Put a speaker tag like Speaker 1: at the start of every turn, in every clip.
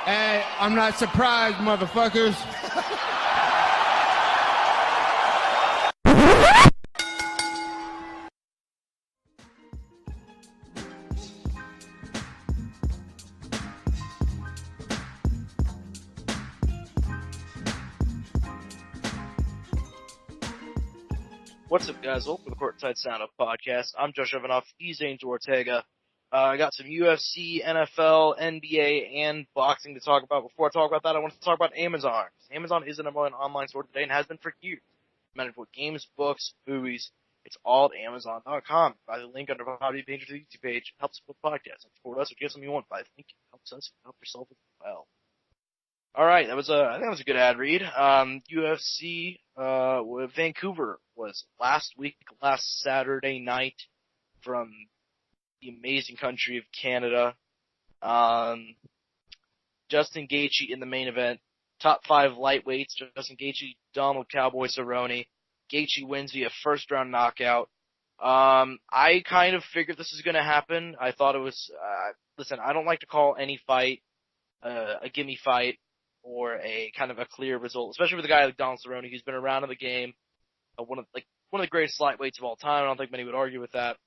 Speaker 1: Hey, I'm not surprised, motherfuckers.
Speaker 2: What's up, guys? Welcome to the Courtside Soundoff podcast. I'm Josh Evanoff. He's Angel Ortega. I got some UFC, NFL, NBA, and boxing to talk about. Before I talk about that, I want to talk about Amazon. Amazon is the number one online store today and has been for years. No matter what games, books, movies, it's all at Amazon.com. Buy the link under the hobby page or the YouTube page. It helps support the podcast. Support us or get something you want. Buy the link. It helps us help yourself as well. All right, I think that was a good ad read. UFC with Vancouver was last Saturday night from the amazing country of Canada. Justin Gaethje in the main event, top 5 lightweights. Justin Gaethje, Donald Cowboy Cerrone. Gaethje wins via first round knockout. I kind of figured this was going to happen. I thought it was. Listen, I don't like to call any fight a gimme fight or a kind of a clear result, especially with a guy like Donald Cerrone, who's been around in the game, one of the greatest lightweights of all time. I don't think many would argue with that.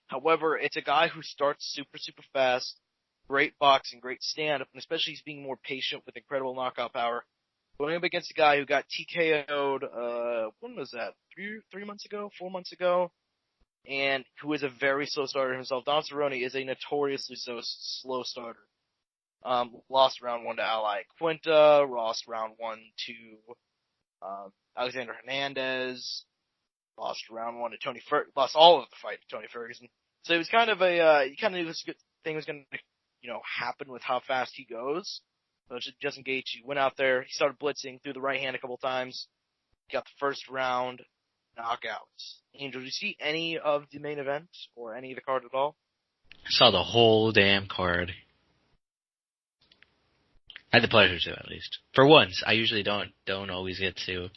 Speaker 2: However, it's a guy who starts super, super fast, great boxing, great stand-up, and especially he's being more patient with incredible knockout power. Going up against a guy who got TKO'd, when was that? 3 months ago? 4 months ago? And who is a very slow starter himself. Donald Cerrone is a notoriously slow starter. Lost round 1 to Ally Quinta, lost round 1 to Alexander Hernandez, lost round 1 to Tony Ferguson, lost all of the fight to Tony Ferguson. So it was kind of you kind of knew this thing was going to, happen with how fast he goes. So Justin Gaethje went out there, he started blitzing, threw the right hand a couple times, got the first round knockout. Angel, did you see any of the main event or any of the card at all?
Speaker 3: I saw the whole damn card. I had the pleasure to, at least. For once, I usually don't always get to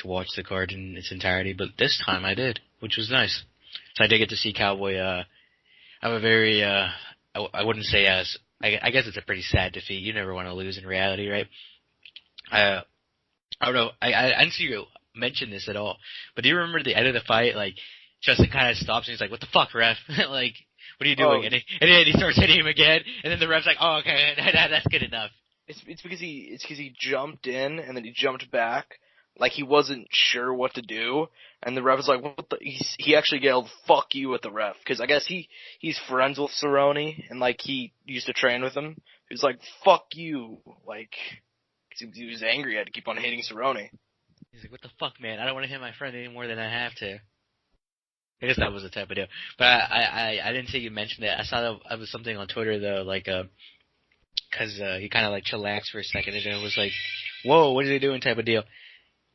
Speaker 3: watch the card in its entirety, but this time I did, which was nice. So I did get to see Cowboy have a very, I wouldn't say I guess it's a pretty sad defeat. You never want to lose in reality, right? I don't know, I didn't see you mention this at all, but do you remember the end of the fight, like, Justin kind of stops and he's like, what the fuck, ref? Like, what are you doing? And then he starts hitting him again, and then the ref's like, oh, okay, that's good enough.
Speaker 2: It's because he jumped in and then he jumped back, like he wasn't sure what to do, and the ref was like, "What the?" He actually yelled "fuck you" at the ref because I guess he's friends with Cerrone and like he used to train with him. He was like "fuck you," like he was angry. He had to keep on hitting Cerrone.
Speaker 3: He's like, "What the fuck, man? I don't want to hit my friend any more than I have to." I guess that was the type of deal, but I didn't see you mention it. I saw that was something on Twitter though, like because he kind of like chillaxed for a second, and it was like, "Whoa, what are they doing?" type of deal.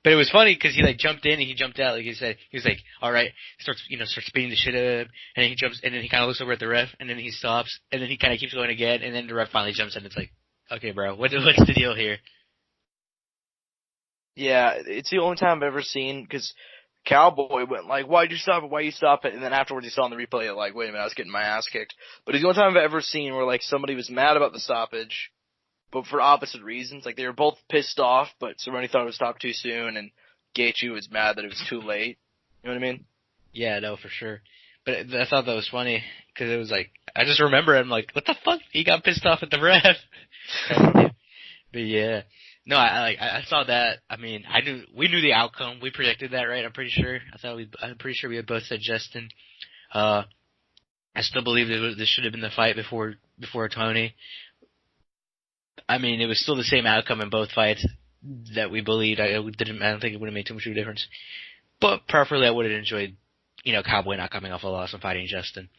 Speaker 3: But it was funny because he like jumped in and he jumped out, like he said. He was like, "All right," starts beating the shit out of him, and then he jumps, and then he kind of looks over at the ref, and then he stops, and then he kind of keeps going again, and then the ref finally jumps in. It's like, okay, bro, what's the deal here?
Speaker 2: Yeah, it's the only time I've ever seen because Cowboy went like, "Why'd you stop it? Why you stop it?" And then afterwards he saw in the replay like, "Wait a minute, I was getting my ass kicked." But it's the only time I've ever seen where like somebody was mad about the stoppage, but for opposite reasons. Like they were both pissed off, but Cerrone thought it was stopped too soon, and Gaethje was mad that it was too late. You know what I mean?
Speaker 3: Yeah, no, for sure. But I thought that was funny because it was like, I just remember him like, what the fuck? He got pissed off at the ref. But yeah, no, I saw that. I mean, we knew the outcome. We predicted that, right? I'm pretty sure. I'm pretty sure we had both said Justin. I still believe this should have been the fight before Tony. I mean, it was still the same outcome in both fights that we believed. I don't think it would have made too much of a difference. But preferably, I would have enjoyed, Cowboy not coming off a loss and fighting Justin.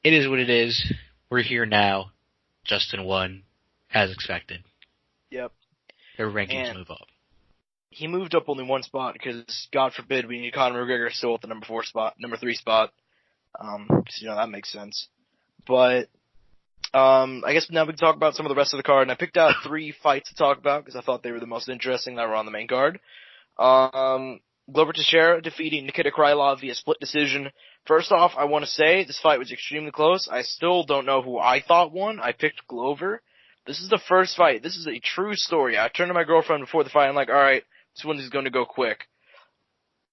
Speaker 3: It is what it is. We're here now. Justin won, as expected.
Speaker 2: Yep.
Speaker 3: Their rankings move up.
Speaker 2: He moved up only one spot because, God forbid, we need Conor McGregor still at the number 3 spot. Because, that makes sense. But I guess now we can talk about some of the rest of the card. And I picked out 3 fights to talk about because I thought they were the most interesting that were on the main card. Glover Teixeira defeating Nikita Krylov via split decision. First off, I want to say this fight was extremely close. I still don't know who I thought won. I picked Glover. This is the first fight. This is a true story. I turned to my girlfriend before the fight. I'm like, all right, this one is going to go quick.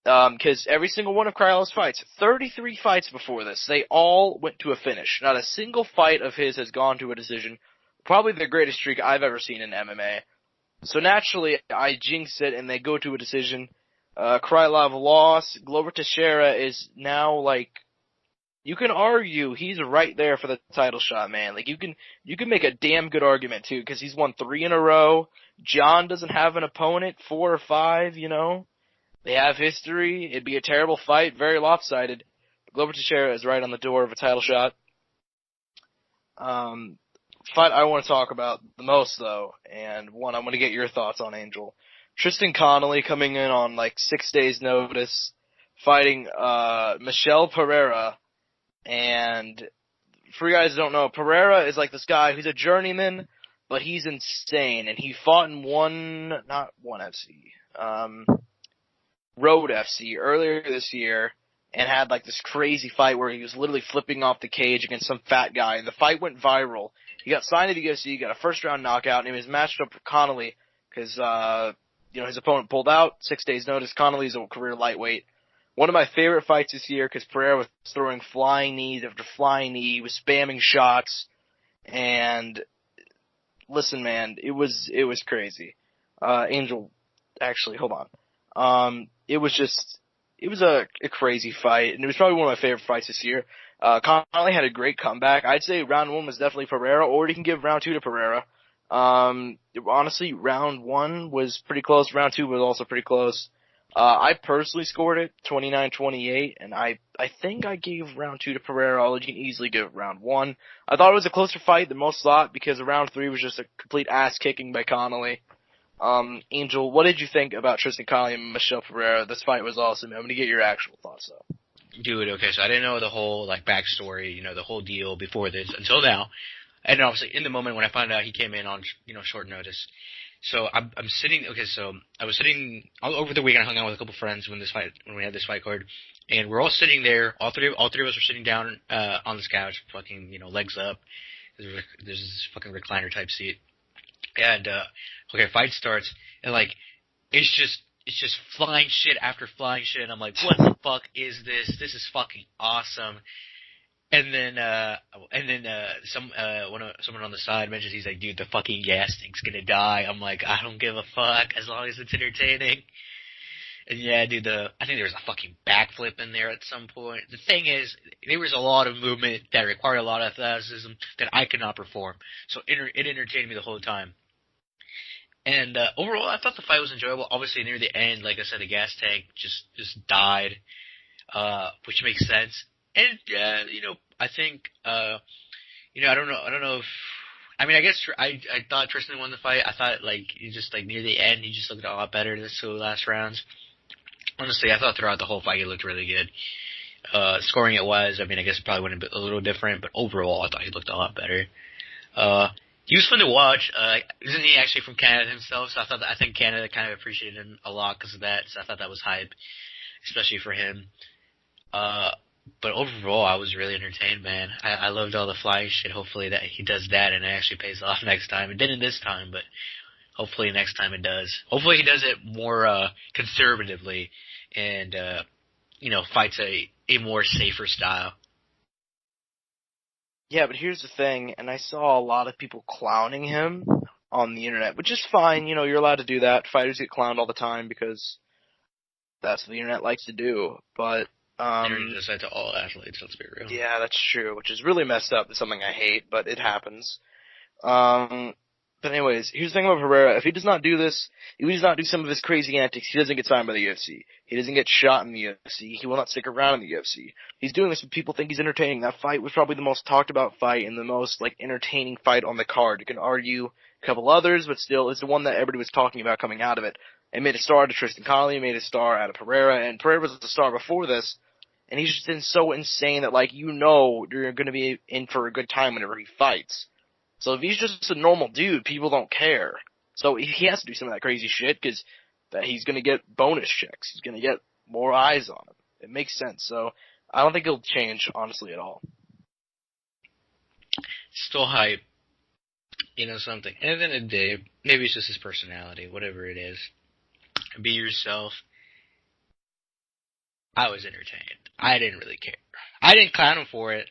Speaker 2: Because every single one of Krylov's fights, 33 fights before this, they all went to a finish. Not a single fight of his has gone to a decision. Probably the greatest streak I've ever seen in MMA. So naturally, I jinx it, and they go to a decision. Krylov lost. Glover Teixeira is now, like, you can argue he's right there for the title shot, man. Like, you can make a damn good argument, too, because he's won 3 in a row. John doesn't have an opponent, 4 or 5, you know. They have history. It'd be a terrible fight, very lopsided. Glover Teixeira is right on the door of a title shot. Fight I want to talk about the most, though, and one I'm going to get your thoughts on, Angel. Tristan Connolly coming in on, like, 6 days' notice, fighting Michel Pereira. And for you guys who don't know, Pereira is like this guy who's a journeyman, but he's insane. And he fought in Road FC earlier this year, and had like this crazy fight where he was literally flipping off the cage against some fat guy, and the fight went viral. He got signed to the UFC, got a first round knockout, and he was matched up with Connolly because his opponent pulled out, 6 days notice. Connolly's a career lightweight. One of my favorite fights this year because Pereira was throwing flying knees after flying knee, he was spamming shots, and listen, man, it was crazy. Angel, actually, hold on. It was a crazy fight, and it was probably one of my favorite fights this year. Connolly had a great comeback. I'd say round 1 was definitely Pereira, or you can give round 2 to Pereira. Honestly, round 1 was pretty close. Round 2 was also pretty close. I personally scored it 29-28, and I think I gave round 2 to Pereira, although you can easily give round 1. I thought it was a closer fight than most thought because round 3 was just a complete ass kicking by Connolly. Angel, what did you think about Tristan Connolly and Michel Pereira? This fight was awesome. I'm going to get your actual thoughts, though.
Speaker 3: Dude, okay, so I didn't know the whole, like, backstory, the whole deal before this until now. And obviously, in the moment when I found out he came in on, short notice. So I'm sitting, okay, so I was sitting, all over the weekend I hung out with a couple friends when we had this fight card. And we're all sitting there, all three of us were sitting down, on this couch, fucking, legs up. There's this fucking recliner type seat. And, okay, fight starts, and, like, it's just flying shit after flying shit, and I'm like, what the fuck is this? This is fucking awesome. And then someone on the side mentions, he's like, dude, the fucking gas tank's gonna die. I'm like, I don't give a fuck, as long as it's entertaining. And yeah, dude, I think there was a fucking backflip in there at some point. The thing is, there was a lot of movement that required a lot of athleticism that I could not perform. So it entertained me the whole time. And overall, I thought the fight was enjoyable. Obviously, near the end, like I said, the gas tank just died, which makes sense. And I think, I don't know if, I mean, I guess I thought Tristan won the fight. I thought, like, he just, like, near the end, he just looked a lot better than the last rounds. Honestly, I thought throughout the whole fight he looked really good. Scoring it was, I mean, I guess it probably would have been a little different, but overall, I thought he looked a lot better. He was fun to watch. Isn't he actually from Canada himself? So I think Canada kind of appreciated him a lot because of that. So I thought that was hype, especially for him. But overall, I was really entertained, man. I loved all the flying shit. Hopefully that he does that and it actually pays off next time. It didn't this time, but hopefully next time it does. Hopefully he does it more conservatively and fights a more safer style.
Speaker 2: Yeah, but here's the thing, and I saw a lot of people clowning him on the internet, which is fine. You're allowed to do that. Fighters get clowned all the time because that's what the internet likes to do. But
Speaker 3: internet does that to all athletes, let's be real.
Speaker 2: Yeah, that's true, which is really messed up. It's something I hate, but it happens. But anyways, here's the thing about Pereira. If he does not do this, if he does not do some of his crazy antics, he doesn't get signed by the UFC. He doesn't get shot in the UFC. He will not stick around in the UFC. He's doing this when people think he's entertaining. That fight was probably the most talked about fight and the most, like, entertaining fight on the card. You can argue a couple others, but still, it's the one that everybody was talking about coming out of it. It made a star out of Tristan Connolly, made a star out of Pereira, and Pereira was the star before this, and he's just been so insane that, like, you're going to be in for a good time whenever he fights. So if he's just a normal dude, people don't care. So he has to do some of that crazy shit because he's going to get bonus checks. He's going to get more eyes on him. It makes sense. So I don't think he'll change, honestly, at all.
Speaker 3: Still hype. something. And at the end of the day, maybe it's just his personality, whatever it is. Be yourself. I was entertained. I didn't really care. I didn't clown him for it.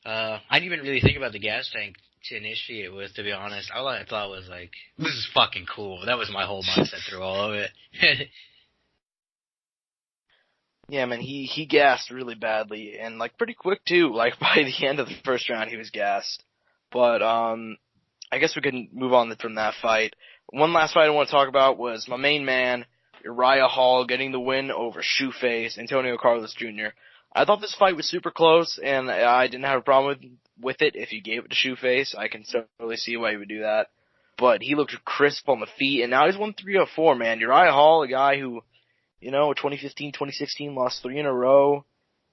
Speaker 3: I didn't even really think about the gas tank to initiate with, to be honest. All I thought was like, this is fucking cool. That was my whole mindset through all of it.
Speaker 2: Yeah, man, he gassed really badly and like pretty quick too. Like by the end of the first round, he was gassed. But I guess we can move on from that fight. One last fight I want to talk about was my main man, Uriah Hall, getting the win over Shoeface, Antonio Carlos Jr. I thought this fight was super close, and I didn't have a problem with it if you gave it to Shoeface. I can certainly see why you would do that. But he looked crisp on the feet, and now he's won 3 out of 4, man. Uriah Hall, a guy who, 2015, 2016 lost 3 in a row,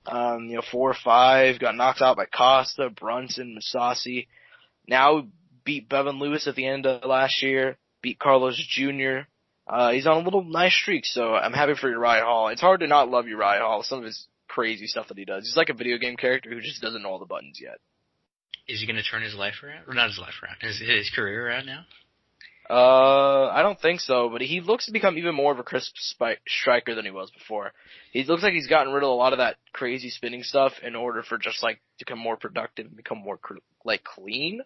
Speaker 2: 4 or 5, got knocked out by Costa, Brunson, Musasi. Now beat Bevan Lewis at the end of last year, beat Carlos Jr. He's on a little nice streak, so I'm happy for Uriah Hall. It's hard to not love Uriah Hall, some of his crazy stuff that he does. He's like a video game character who just doesn't know all the buttons yet.
Speaker 3: Is he going to turn his life around? Or not his life around, his career around now?
Speaker 2: I don't think so, but he looks to become even more of a crisp striker than he was before. He looks like he's gotten rid of a lot of that crazy spinning stuff in order for just like to become more productive and become more clean,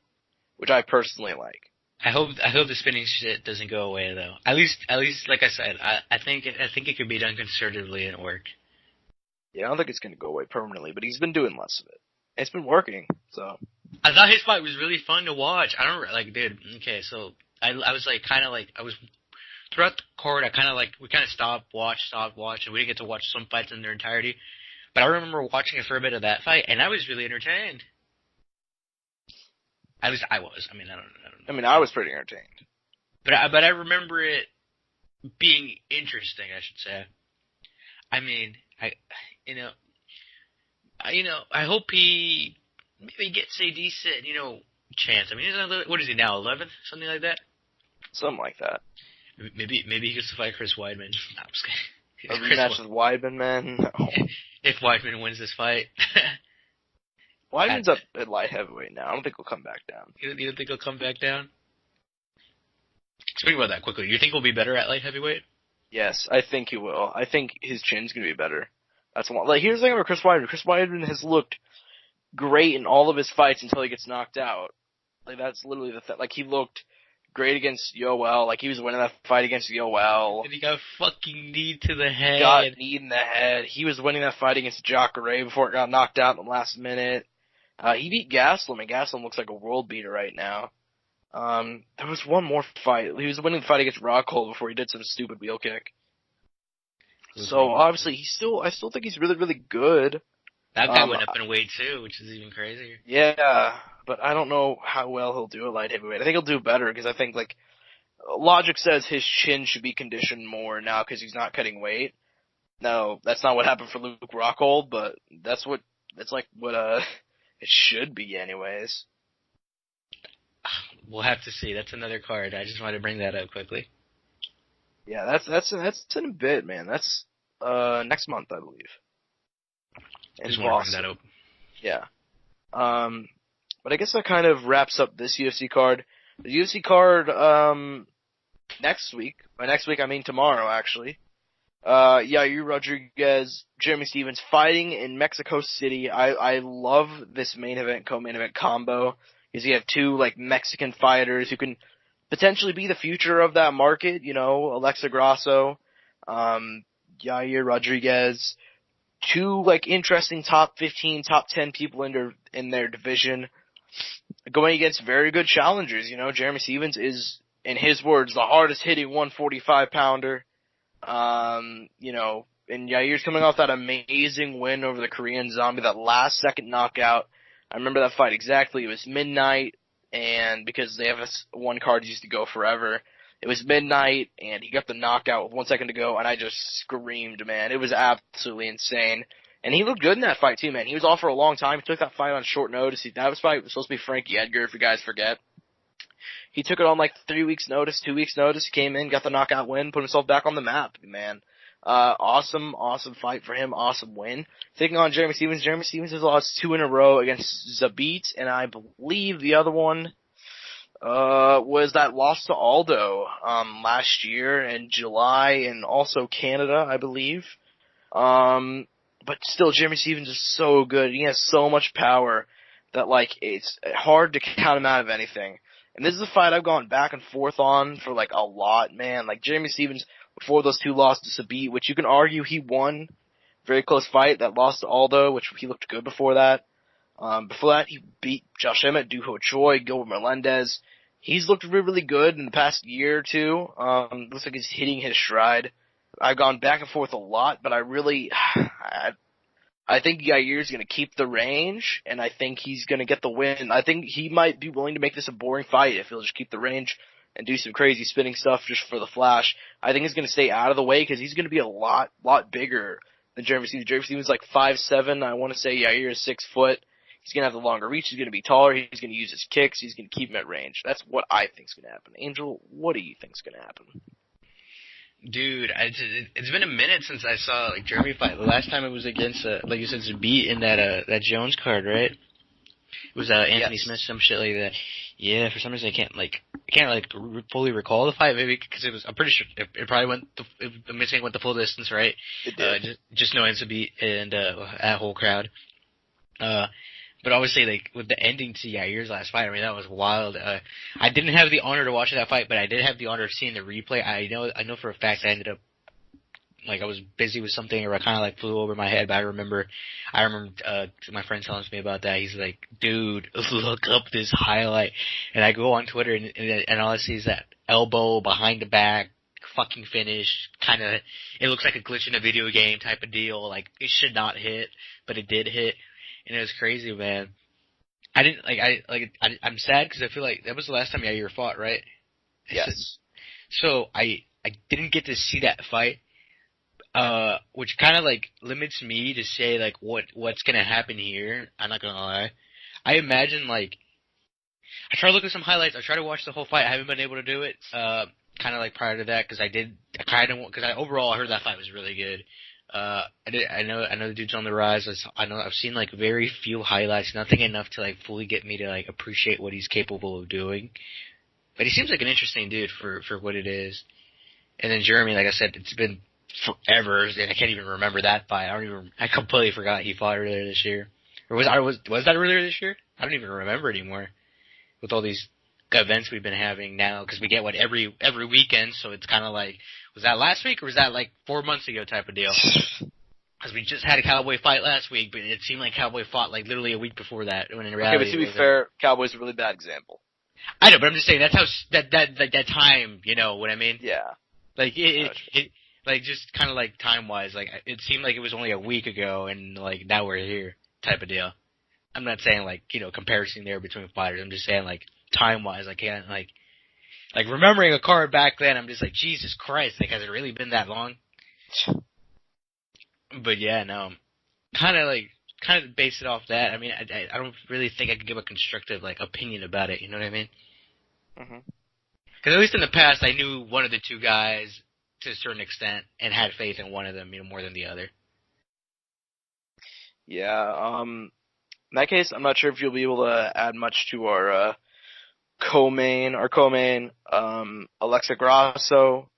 Speaker 2: which I personally like.
Speaker 3: I hope the spinning shit doesn't go away though. At least like I said, I think it could be done conservatively and work.
Speaker 2: Yeah, I don't think it's going to go away permanently, but he's been doing less of it. It's been working, so.
Speaker 3: I thought his fight was really fun to watch. I don't like, dude. Okay, so I was like I was throughout the card. We kind of stopped, watch, and we didn't get to watch some fights in their entirety. But I remember watching a fair bit of that fight, and I was really entertained. At least I was. I mean, I don't know.
Speaker 2: I was pretty entertained.
Speaker 3: But I remember it being interesting, I should say. I mean, I hope he maybe gets a decent, chance. I mean, what is he now, 11th? Something like that?
Speaker 2: Something like that.
Speaker 3: Maybe he gets to fight Chris Weidman. No, I'm just kidding.
Speaker 2: A rematch with Weidman, man? No.
Speaker 3: If Weidman wins this fight.
Speaker 2: Weidman's up at light heavyweight now. I don't think he'll come back down.
Speaker 3: You don't think he'll come back down? Speaking about that quickly, you think he'll be better at light heavyweight?
Speaker 2: Yes, I think he will. I think his chin's going to be better. That's one. Like, here's the thing about Chris Weidman. Chris Weidman has looked great in all of his fights until he gets knocked out. Like, that's literally the thing. Like, he looked great against Yoel. Like, he was winning that fight against Yoel.
Speaker 3: And he got fucking kneed to the head.
Speaker 2: Got kneed in the head. He was winning that fight against Jacare before it got knocked out in the last minute. He beat Gastelum, and Gastelum looks like a world beater right now. There was one more fight. He was winning the fight against Rockhold before he did some stupid wheel kick. So, obviously, I still think he's really, really good.
Speaker 3: That guy went up in weight, too, which is even crazier.
Speaker 2: Yeah, but I don't know how well he'll do at light heavyweight. I think he'll do better, because I think, like, logic says his chin should be conditioned more now, because he's not cutting weight. No, that's not what happened for Luke Rockhold, but that's what it should be anyways.
Speaker 3: We'll have to see. That's another card. I just wanted to bring that up quickly.
Speaker 2: Yeah, that's in a bit, man. That's next month, I believe.
Speaker 3: Just want to bring that up.
Speaker 2: Yeah. But I guess that kind of wraps up this UFC card. The UFC card next week. By next week, I mean tomorrow, actually. Yair Rodriguez, Jeremy Stephens fighting in Mexico City. I love this main event, co-main event combo. Because you have two, like, Mexican fighters who can potentially be the future of that market, Alexa Grasso, Yair Rodriguez. Two, like, interesting top 15, top 10 people in their division going against very good challengers. Jeremy Stephens is, in his words, the hardest hitting 145-pounder. And Yair's coming off that amazing win over the Korean Zombie, that last second knockout. I remember that fight exactly. It was midnight, and because they have one card used to go forever, it was midnight, and he got the knockout with 1 second to go, and I just screamed, man. It was absolutely insane. And he looked good in that fight, too, man. He was off for a long time. He took that fight on short notice. That fight was supposed to be Frankie Edgar, if you guys forget. He took it on, 3 weeks' notice, 2 weeks' notice. He came in, got the knockout win, put himself back on the map, man. Awesome fight for him. Awesome win. Taking on Jeremy Stephens. Jeremy Stephens has lost 2 in a row against Zabit, and I believe the other one, Was that loss to Aldo, last year in July, and also Canada, I believe. But still, Jeremy Stevens is so good. He has so much power that, like, it's hard to count him out of anything. And this is a fight I've gone back and forth on for, like, a lot, man. Like, Jeremy Stevens, before those two losses to Sabit, which you can argue he won, very close fight, that loss to Aldo, which he looked good before that. Before that, he beat Josh Emmett, Doo Ho Choi, Gilbert Melendez. He's looked really, really good in the past year or two. Looks like he's hitting his stride. I've gone back and forth a lot, but I think Yair's going to keep the range, and I think he's going to get the win. I think he might be willing to make this a boring fight if he'll just keep the range and do some crazy spinning stuff just for the flash. I think he's going to stay out of the way because he's going to be a lot bigger than Jeremy Stevens. Jeremy Stevens is like 5'7". I want to say Yair is 6 foot. He's going to have the longer reach. He's going to be taller. He's going to use his kicks. He's going to keep him at range. That's what I think is going to happen. Angel, what do you think is going to happen?
Speaker 3: Dude, it's been a minute since I saw like Jeremy fight. The last time it was against, like you said, Zabit in that Jones card, right? It was Anthony Smith, some shit like that. Yeah, for some reason I can't fully recall the fight. Maybe because it was. I'm pretty sure it probably went. The missing went the full distance, right?
Speaker 2: It did.
Speaker 3: Just knowing Zabit and that whole crowd. But obviously, like, with the ending to Yair's last fight, I mean, that was wild. I didn't have the honor to watch that fight, but I did have the honor of seeing the replay. I know for a fact I ended up, like, I was busy with something, or I kind of, like, flew over my head, but I remember, my friend telling me about that. He's like, dude, look up this highlight. And I go on Twitter, and all I see is that elbow behind the back, fucking finish, kinda, it looks like a glitch in a video game type of deal. Like, it should not hit, but it did hit. And it was crazy, man. I'm sad because I feel like that was the last time Yair fought, right?
Speaker 2: Yes.
Speaker 3: So I didn't get to see that fight, which kind of like limits me to say like what's gonna happen here. I'm not gonna lie. I imagine like I try to look at some highlights. I try to watch the whole fight. I haven't been able to do it. Kind of like prior to that because overall I heard that fight was really good. I know the dude's on the rise. I've seen like very few highlights, nothing enough to like fully get me to like appreciate what he's capable of doing. But he seems like an interesting dude for what it is. And then Jeremy, like I said, it's been forever, and I can't even remember that fight. I completely forgot he fought earlier this year. Or was that earlier this year? I don't even remember anymore. With all these events we've been having now, because we get every weekend, so it's kind of like, was that last week or was that like 4 months ago type of deal? Because we just had a Cowboy fight last week, but it seemed like Cowboy fought like literally a week before that. When in reality,
Speaker 2: okay, but to be fair, Cowboy's a really bad example.
Speaker 3: I know, but I'm just saying that's how that time, you know what I mean?
Speaker 2: Yeah.
Speaker 3: Like it like just kind of like time wise, like it seemed like it was only a week ago, and like now we're here type of deal. I'm not saying like comparison there between fighters. I'm just saying like time wise, I can't like remembering a card back then. I'm just like, Jesus Christ, like has it really been that long? But yeah, no, kind of base it off that. I mean, I don't really think I could give a constructive like opinion about it. You know what I mean?
Speaker 2: Mhm.
Speaker 3: Because at least in the past, I knew one of the two guys to a certain extent and had faith in one of them, more than the other.
Speaker 2: Yeah. In that case, I'm not sure if you'll be able to add much to our co-main, Alexa Grasso.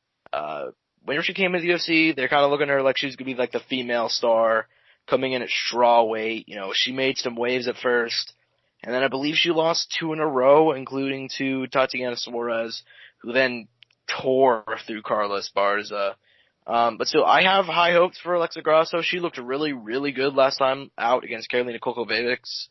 Speaker 2: When she came into the UFC, they're kind of looking at her like she's going to be like the female star coming in at straw weight. She made some waves at first, and then I believe she lost 2 in a row, including to Tatiana Suarez, who then tore through Carla Esparza. But still, I have high hopes for Alexa Grasso. She looked really, really good last time out against Karolina Kokovics.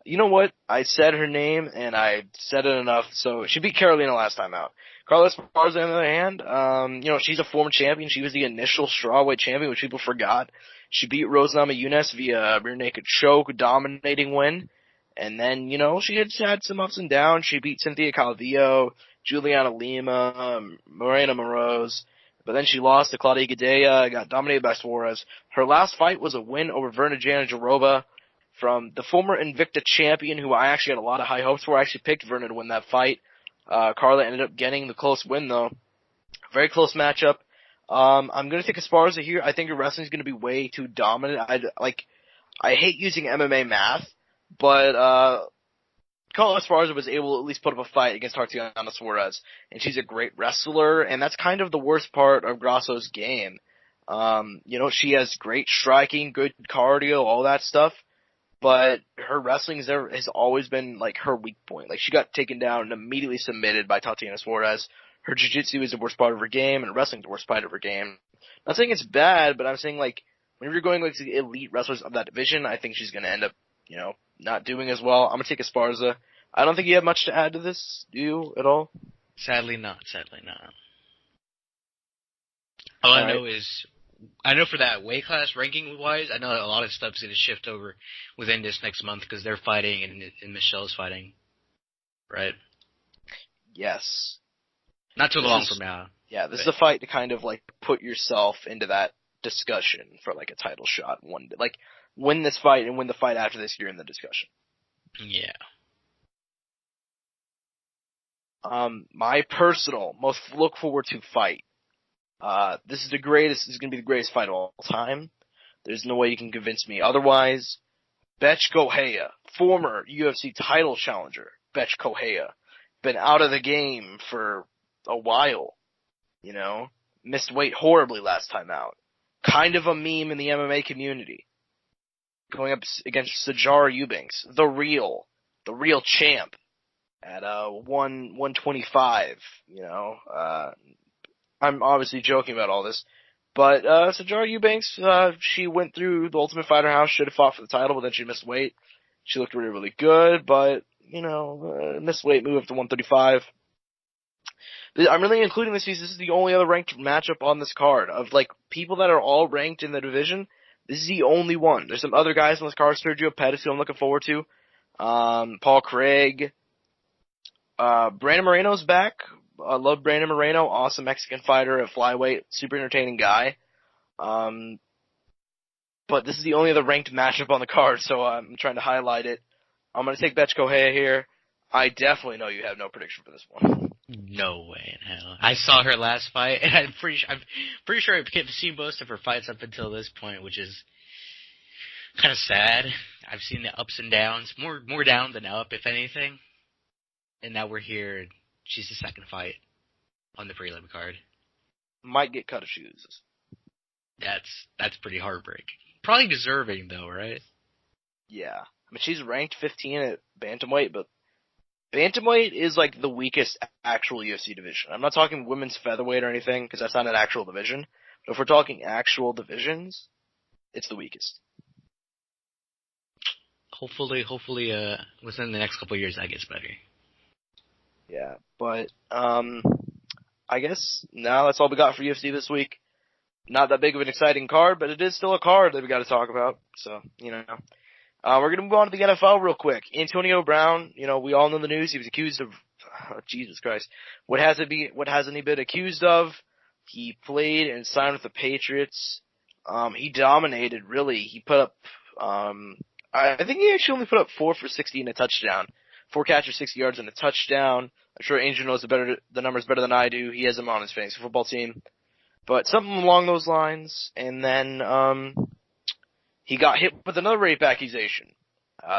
Speaker 2: You know what? I said her name, and I said it enough. So she beat Carolina last time out. Carla Esparza, on the other hand, she's a former champion. She was the initial strawweight champion, which people forgot. She beat Rose Namajunas via rear naked choke, dominating win. And then, she had some ups and downs. She beat Cynthia Calvillo, Juliana Lima, Morena Moroz. But then she lost to Claudia Gadelha, got dominated by Suarez. Her last fight was a win over Verna Jandiroba from the former Invicta champion, who I actually had a lot of high hopes for. I actually picked Verna to win that fight. Carla ended up getting the close win, though. Very close matchup. I'm going to take Esparza here. I think her wrestling is going to be way too dominant. I hate using MMA math, but Carla Esparza was able to at least put up a fight against Tatiana Suarez, and she's a great wrestler, and that's kind of the worst part of Grasso's game. She has great striking, good cardio, all that stuff, but her wrestling has always been, like, her weak point. Like, she got taken down and immediately submitted by Tatiana Suarez. Her jiu-jitsu is the worst part of her game, and wrestling's the worst part of her game. Not saying it's bad, but I'm saying, like, whenever you're going with the elite wrestlers of that division, I think she's gonna end up, not doing as well. I'm gonna take Esparza. I don't think you have much to add to this, do you, at all?
Speaker 3: Sadly not. All I know is, I know for that weight class ranking-wise, I know a lot of stuff's going to shift over within this next month because they're fighting and Michelle's fighting, right?
Speaker 2: Yes.
Speaker 3: Not too long from now.
Speaker 2: Yeah, this is a fight to kind of, like, put yourself into that discussion for, like, a title shot. Win this fight and win the fight after this, you're in the discussion.
Speaker 3: Yeah.
Speaker 2: My personal most look forward to fight. This is gonna be the greatest fight of all time. There's no way you can convince me otherwise. Betch Correia, former UFC title challenger, Betch Correia, been out of the game for a while, missed weight horribly last time out. Kind of a meme in the MMA community. Going up against Sajar Eubanks, the real champ at 125, I'm obviously joking about all this, but Sajar Eubanks, she went through the Ultimate Fighter house, should have fought for the title, but then she missed weight. She looked really, really good, but, missed weight, moved up to 135. I'm really including this because this is the only other ranked matchup on this card. Of, like, people that are all ranked in the division, this is the only one. There's some other guys on this card, Sergio Pettis, who I'm looking forward to. Paul Craig. Brandon Moreno's back. I love Brandon Moreno, awesome Mexican fighter at flyweight, super entertaining guy. But this is the only other ranked matchup on the card, so I'm trying to highlight it. I'm going to take Betch Correia here. I definitely know you have no prediction for this one.
Speaker 3: No way in hell. I saw her last fight, and I'm pretty sure I've seen most of her fights up until this point, which is kind of sad. I've seen the ups and downs, more down than up, if anything. And now we're here. She's the second fight on the prelim card.
Speaker 2: Might get cut if she loses.
Speaker 3: That's pretty heartbreaking. Probably deserving though, right?
Speaker 2: Yeah. I mean, she's ranked 15 at bantamweight, but bantamweight is like the weakest actual UFC division. I'm not talking women's featherweight or anything, because that's not an actual division. But if we're talking actual divisions, it's the weakest.
Speaker 3: Hopefully, within the next couple of years that gets better.
Speaker 2: Yeah, but, I guess now that's all we got for UFC this week. Not that big of an exciting card, but it is still a card that we got to talk about, so, we're gonna move on to the NFL real quick. Antonio Brown, we all know the news. He was accused of, Jesus Christ. What hasn't he been accused of? He played and signed with the Patriots. He dominated, really. He put up, I think he actually only put up 4 for 60 and a touchdown. 4 catches, 60 yards, and a touchdown. I'm sure Angel knows the numbers better than I do. He has them on his fantasy football team. But something along those lines. And then, he got hit with another rape accusation.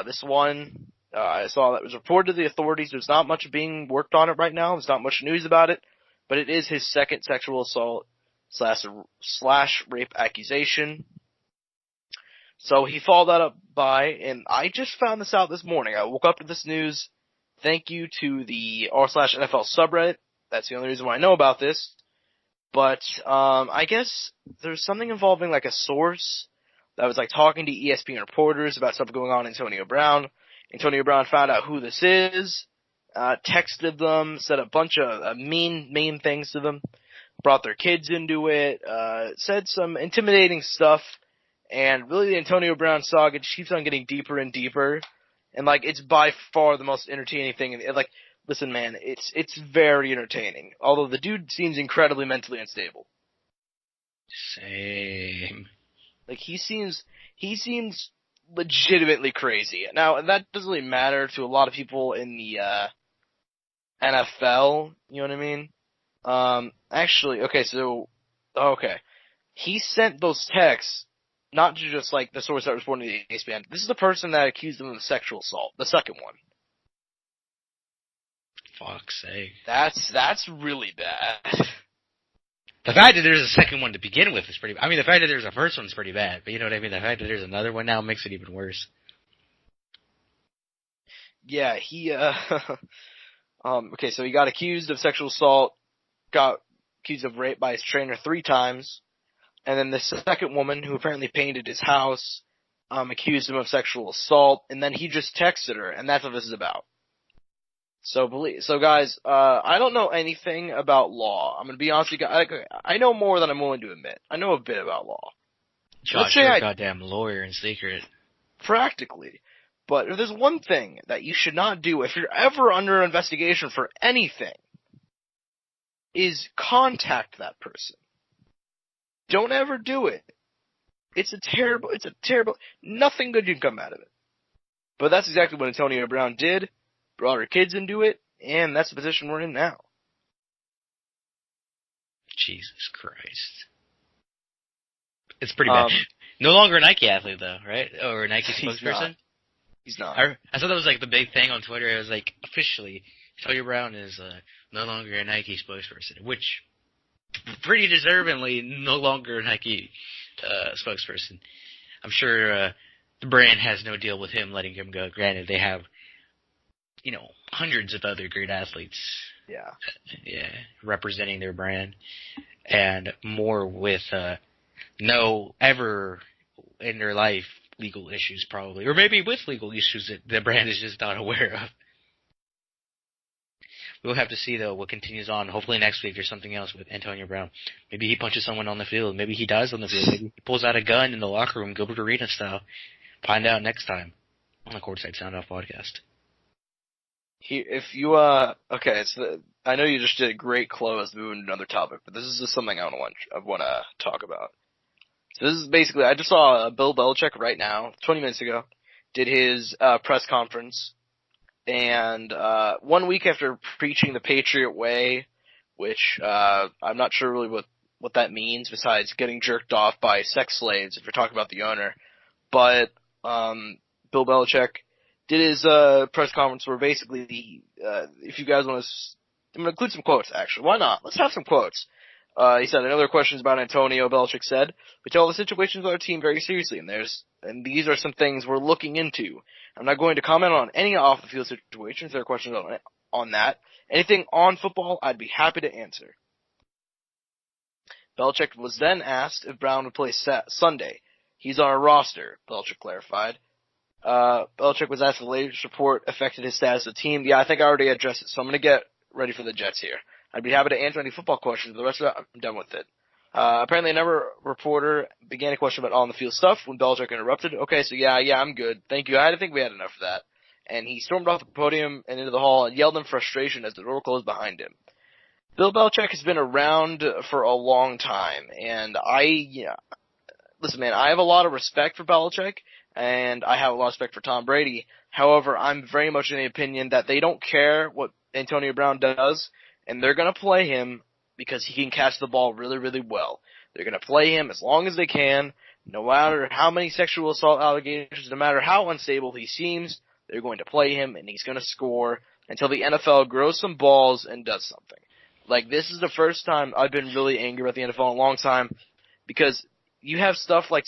Speaker 2: This one, I saw that was reported to the authorities. There's not much being worked on it right now. There's not much news about it. But it is his second sexual assault slash rape accusation. So he followed that up by, and I just found this out this morning. I woke up to this news. Thank you to the r/NFL subreddit. That's the only reason why I know about this. But, I guess there's something involving like a source that was like talking to ESPN reporters about stuff going on in Antonio Brown. Antonio Brown found out who this is, texted them, said a bunch of mean things to them, brought their kids into it, said some intimidating stuff. And really, the Antonio Brown saga just keeps on getting deeper and deeper. And, like, it's by far the most entertaining thing. Like, listen, man, it's very entertaining. Although the dude seems incredibly mentally unstable.
Speaker 3: Same.
Speaker 2: Like, he seems legitimately crazy. Now, that doesn't really matter to a lot of people in the, NFL. You know what I mean? Actually, okay. He sent those texts not to just, like, the source that was reporting to the ESPN. This is the person that accused him of sexual assault. The second one.
Speaker 3: fuck's sake.
Speaker 2: That's really bad.
Speaker 3: The fact that there's a second one to begin with is pretty. I mean, the fact that there's a first one's pretty bad, but you know what I mean. The fact that there's another one now makes it even worse.
Speaker 2: Yeah, he okay, so he got accused of sexual assault, got accused of rape by his trainer 3 times, and then the second woman, who apparently painted his house, accused him of sexual assault, and then he just texted her, and that's what this is about. So guys, I don't know anything about law. I'm gonna be honest with you guys. I know more than I'm willing to admit. I know a bit about law.
Speaker 3: Josh, you're a goddamn lawyer in secret.
Speaker 2: Practically. But if there's one thing that you should not do if you're ever under investigation for anything, is contact that person. Don't ever do it. It's a terrible, nothing good can come out of it. But that's exactly what Antonio Brown did, brought her kids into it, and that's the position we're in now.
Speaker 3: Jesus Christ. It's pretty bad. No longer a Nike athlete, though, right? Or a Nike spokesperson?
Speaker 2: He's not.
Speaker 3: I thought that was like the big thing on Twitter. It was like, officially, Antonio Brown is no longer a Nike spokesperson, which pretty deservingly no longer a Nike spokesperson. I'm sure the brand has no deal with him letting him go. Granted, they have, hundreds of other great athletes.
Speaker 2: Yeah.
Speaker 3: Yeah, representing their brand, and more with no ever in their life legal issues probably, or maybe with legal issues that the brand is just not aware of. We'll have to see, though, what continues on. Hopefully next week there's something else with Antonio Brown. Maybe he punches someone on the field. Maybe he dies on the field. Maybe he pulls out a gun in the locker room, Gilbert Arena style. Find out next time on the Courtside Soundoff podcast.
Speaker 2: I know you just did a great close moving to another topic, but this is just something I want to talk about. So this is basically, I just saw Bill Belichick right now, 20 minutes ago, did his press conference, and 1 week after preaching the Patriot Way, which I'm not sure really what that means besides getting jerked off by sex slaves if you're talking about the owner, but Bill Belichick did his press conference where basically, if you guys want to, I'm going to include some quotes actually. Why not? Let's have some quotes. He said, another questions about Antonio. Belichick said, we take all the situations with our team very seriously, and these are some things we're looking into. I'm not going to comment on any off-the-field situations. There are questions on that. Anything on football, I'd be happy to answer. Belichick was then asked if Brown would play Sunday. He's on our roster, Belichick clarified. Belichick was asked if the latest report affected his status of the team. Yeah, I think I already addressed it, so I'm going to get ready for the Jets here. I'd be happy to answer any football questions, but the rest of it, I'm done with it. Apparently another reporter began a question about on-the-field stuff when Belichick interrupted. Okay, so yeah, I'm good. Thank you. I think we had enough of that. And he stormed off the podium and into the hall and yelled in frustration as the door closed behind him. Bill Belichick has been around for a long time, and listen, man, I have a lot of respect for Belichick, and I have a lot of respect for Tom Brady. However, I'm very much in the opinion that they don't care what Antonio Brown does, and they're going to play him because he can catch the ball really, really well. They're going to play him as long as they can, no matter how many sexual assault allegations, no matter how unstable he seems, they're going to play him, and he's going to score until the NFL grows some balls and does something. Like, this is the first time I've been really angry about the NFL in a long time, because you have stuff like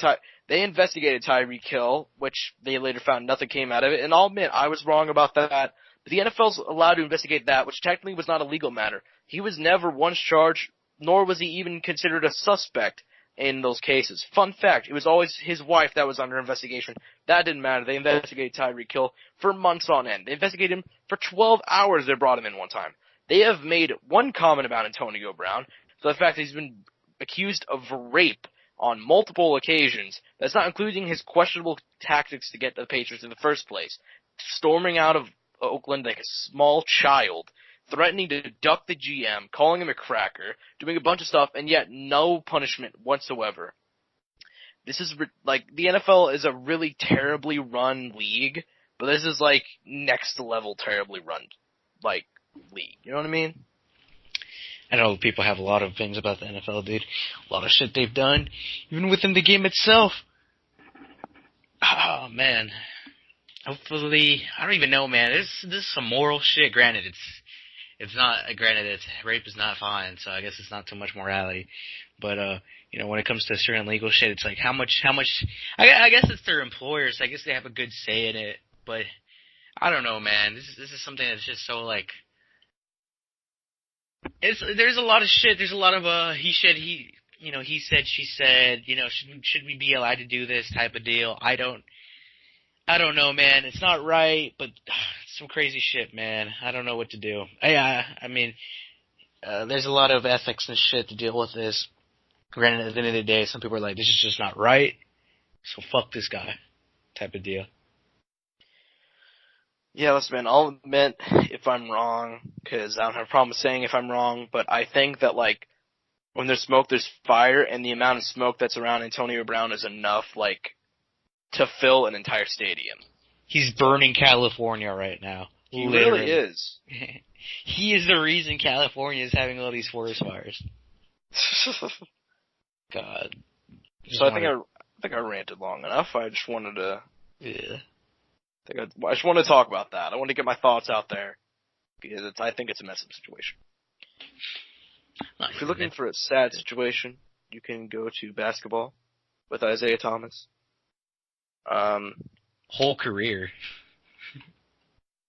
Speaker 2: they investigated Tyreek Hill, which they later found nothing came out of it, and I'll admit I was wrong about that. But the NFL's allowed to investigate that, which technically was not a legal matter. He was never once charged, nor was he even considered a suspect in those cases. Fun fact, it was always his wife that was under investigation. That didn't matter. They investigated Tyreek Hill for months on end. They investigated him for 12 hours. They brought him in one time. They have made one comment about Antonio Brown, so the fact that he's been accused of rape on multiple occasions. That's not including his questionable tactics to get to the Patriots in the first place. Storming out of Oakland like a small child, threatening to duck the GM, calling him a cracker, doing a bunch of stuff, and yet no punishment whatsoever. This is, like, the NFL is a really terribly run league, but this is, like, next level terribly run, like, league. You know what I mean?
Speaker 3: I know people have a lot of things about the NFL, dude. A lot of shit they've done, even within the game itself. Oh, man. Hopefully, I don't even know, man. This is some moral shit. Granted, it's not, granted, rape is not fine, so I guess it's not too much morality. But, when it comes to certain legal shit, it's like, how much, I guess it's their employers, I guess they have a good say in it, but I don't know, man. This is something that's just so, like, there's a lot of shit, there's a lot of, he said, she said, should we be allowed to do this type of deal? I don't know, man. It's not right, but some crazy shit, man. I don't know what to do. I mean, there's a lot of ethics and shit to deal with this. Granted, at the end of the day, some people are like, this is just not right, so fuck this guy, type of deal.
Speaker 2: Yeah, listen, man, I'll admit if I'm wrong, because I don't have a problem saying if I'm wrong, but I think that, like, when there's smoke, there's fire, and the amount of smoke that's around Antonio Brown is enough, like, to fill an entire stadium.
Speaker 3: He's burning California right now.
Speaker 2: He really is.
Speaker 3: He is the reason California is having all these forest fires. God.
Speaker 2: So I think I ranted long enough. I just wanted to.
Speaker 3: Yeah.
Speaker 2: I just want to talk about that. I want to get my thoughts out there because I think it's a messed up situation. If you're looking for a sad situation, you can go to basketball with Isaiah Thomas.
Speaker 3: Whole career.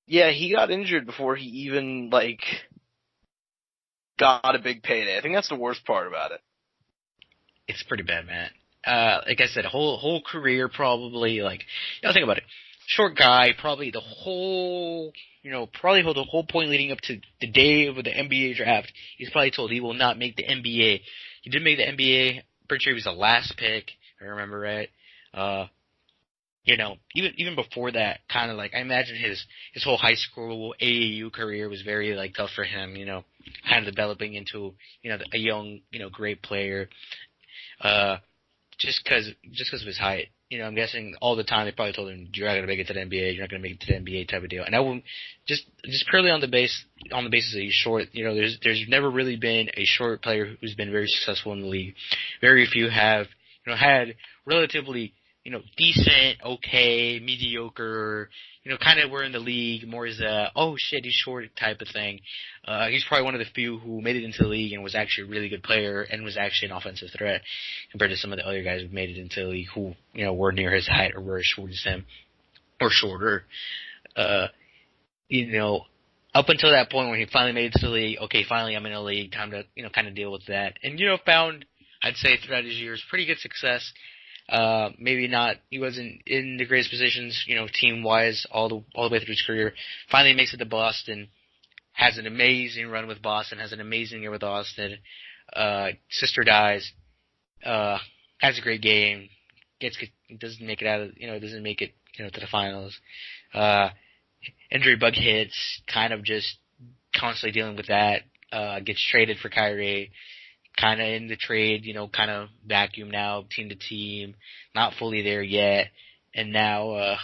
Speaker 2: Yeah, he got injured before he even, like, got a big payday. I think that's the worst part about it.
Speaker 3: It's pretty bad, man. Like I said, whole career probably, like, think about it. Short guy, probably the whole point leading up to the day of the NBA draft, he's probably told he will not make the NBA. He did make the NBA. Pretty sure he was the last pick, if I remember right. Even before that, kind of like, I imagine his whole high school AAU career was very, like, tough for him, kind of developing into, a young, great player, just cause of his height. I'm guessing all the time they probably told him, you're not going to make it to the NBA, you're not going to make it to the NBA type of deal. And I will, just purely on the basis that he's short, there's never really been a short player who's been very successful in the league. Very few have, had relatively, decent, okay, mediocre, kind of were in the league more as a, oh shit, he's short type of thing. He's probably one of the few who made it into the league and was actually a really good player and was actually an offensive threat compared to some of the other guys who made it into the league who, were near his height or were as short as him or shorter. Up until that point when he finally made it to the league, okay, finally I'm in the league, time to, kind of deal with that. And, found, I'd say throughout his years, pretty good success. Maybe not, he wasn't in the greatest positions, team-wise, all the way through his career. Finally makes it to Boston, has an amazing run with Boston, has an amazing year with Austin. Sister dies, has a great game, doesn't make it to the finals. Injury bug hits, kind of just constantly dealing with that, gets traded for Kyrie. Kind of in the trade, kind of vacuum now, team to team, not fully there yet, and now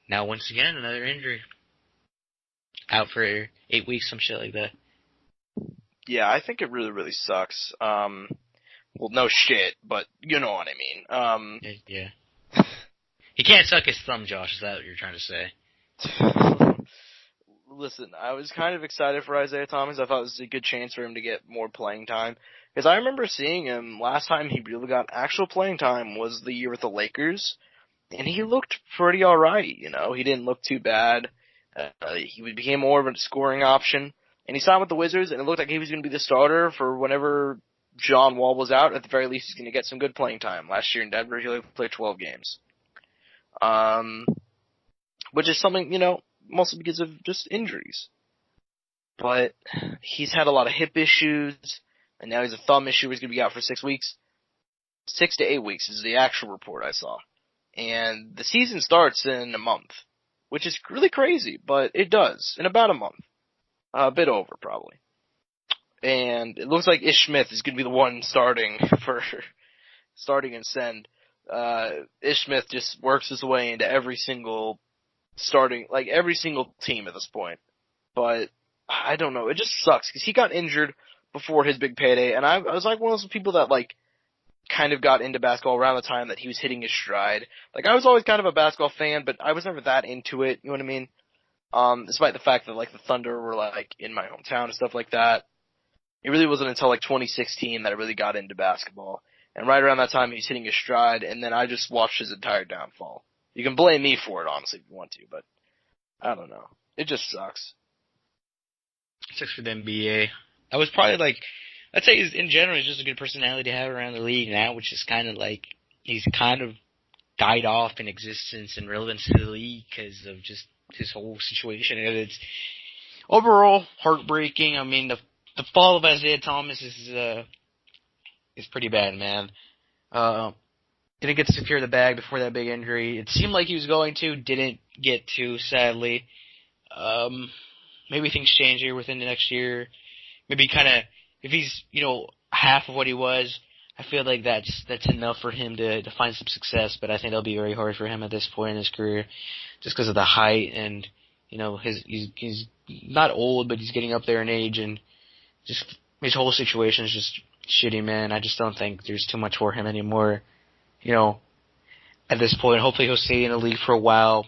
Speaker 3: once again another injury, out for 8 weeks, some shit like that.
Speaker 2: Yeah, I think it really, really sucks. Well, no shit, but you know what I mean.
Speaker 3: Yeah. He can't suck his thumb, Josh. Is that what you're trying to say?
Speaker 2: Listen, I was kind of excited for Isaiah Thomas. I thought it was a good chance for him to get more playing time. Because I remember seeing him, last time he really got actual playing time was the year with the Lakers. And he looked pretty alright, He didn't look too bad. He became more of a scoring option. And he signed with the Wizards, and it looked like he was going to be the starter for whenever John Wall was out. At the very least, he's going to get some good playing time. Last year in Denver, he only played 12 games. Which is something, mostly because of just injuries. But he's had a lot of hip issues, and now he's a thumb issue. He's going to be out for 6 weeks. 6 to 8 weeks is the actual report I saw. And the season starts in a month, which is really crazy, but it does, in about a month. A bit over, probably. And it looks like Ish Smith is going to be the one starting and send. Ish Smith just works his way into every single team at this point. But I don't know, it just sucks, because he got injured before his big payday, and I was like one of those people that, like, kind of got into basketball around the time that he was hitting his stride. Like, I was always kind of a basketball fan, but I was never that into it, you know what I mean? despite the fact that like the Thunder were like in my hometown and stuff like that. It really wasn't until like 2016 that I really got into basketball. And right around that time, he's hitting his stride, and then I just watched his entire downfall. You can blame me for it, honestly, if you want to, but I don't know. It just sucks.
Speaker 3: Sucks for the NBA. I was probably like, I'd say in general, he's just a good personality to have around the league now, which is kind of like, he's kind of died off in existence and relevance to the league because of just his whole situation. And it's overall heartbreaking. I mean, the fall of Isaiah Thomas is pretty bad, man. Didn't get to secure the bag before that big injury. It seemed like he was going to, didn't get to, sadly. Maybe things change here within the next year. Maybe kind of, if he's, half of what he was, I feel like that's enough for him to find some success, but I think it'll be very hard for him at this point in his career, just because of the height and, he's not old, but he's getting up there in age, and just his whole situation is just shitty, man. I just don't think there's too much for him anymore, at this point. Hopefully he'll stay in the league for a while,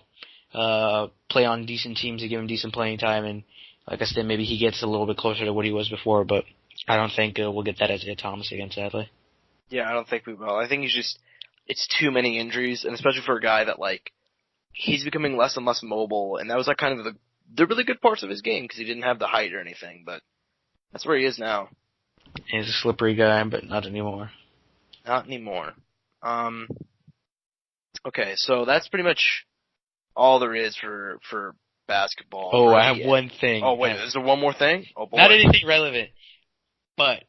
Speaker 3: play on decent teams to give him decent playing time, and like I said, maybe he gets a little bit closer to what he was before, but I don't think we'll get that Isaiah Thomas again, sadly.
Speaker 2: Yeah, I don't think we will. I think it's too many injuries, and especially for a guy that, like, he's becoming less and less mobile, and that was, like, kind of the really good parts of his game, because he didn't have the height or anything, but that's where he is now.
Speaker 3: He's a slippery guy, but not anymore.
Speaker 2: Not anymore. Okay, so that's pretty much all there is for basketball.
Speaker 3: Oh, I have one thing.
Speaker 2: Oh, wait, is there one more thing? Oh, boy.
Speaker 3: Not anything relevant, but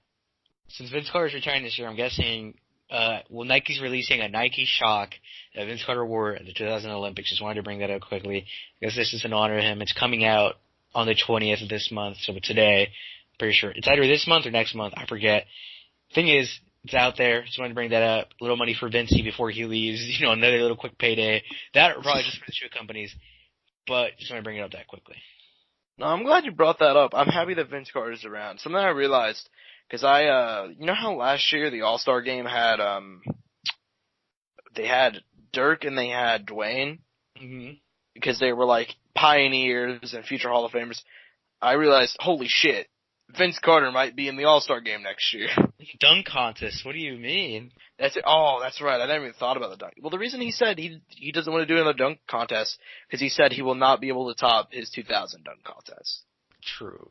Speaker 3: since Vince Carter's retiring this year, I'm guessing, Nike's releasing a Nike Shock that Vince Carter wore at the 2000 Olympics. Just wanted to bring that up quickly, because this is in honor of him. It's coming out on the 20th of this month, so today, pretty sure. It's either this month or next month, I forget. Thing is, it's out there. Just wanted to bring that up. A little money for Vincey before he leaves. Another little quick payday. That or probably just for the shoe companies. But just want to bring it up that quickly.
Speaker 2: No, I'm glad you brought that up. I'm happy that Vince Carter's around. Something I realized, because you know how last year the All-Star game had, they had Dirk and they had Dwayne?
Speaker 3: Mm-hmm.
Speaker 2: Because they were like pioneers and future Hall of Famers. I realized, holy shit, Vince Carter might be in the All-Star game next year.
Speaker 3: Dunk contest, what do you mean?
Speaker 2: That's it. Oh, that's right. I never even thought about the dunk. Well, the reason he said he doesn't want to do another dunk contest, because he said he will not be able to top his 2000 dunk contest.
Speaker 3: True.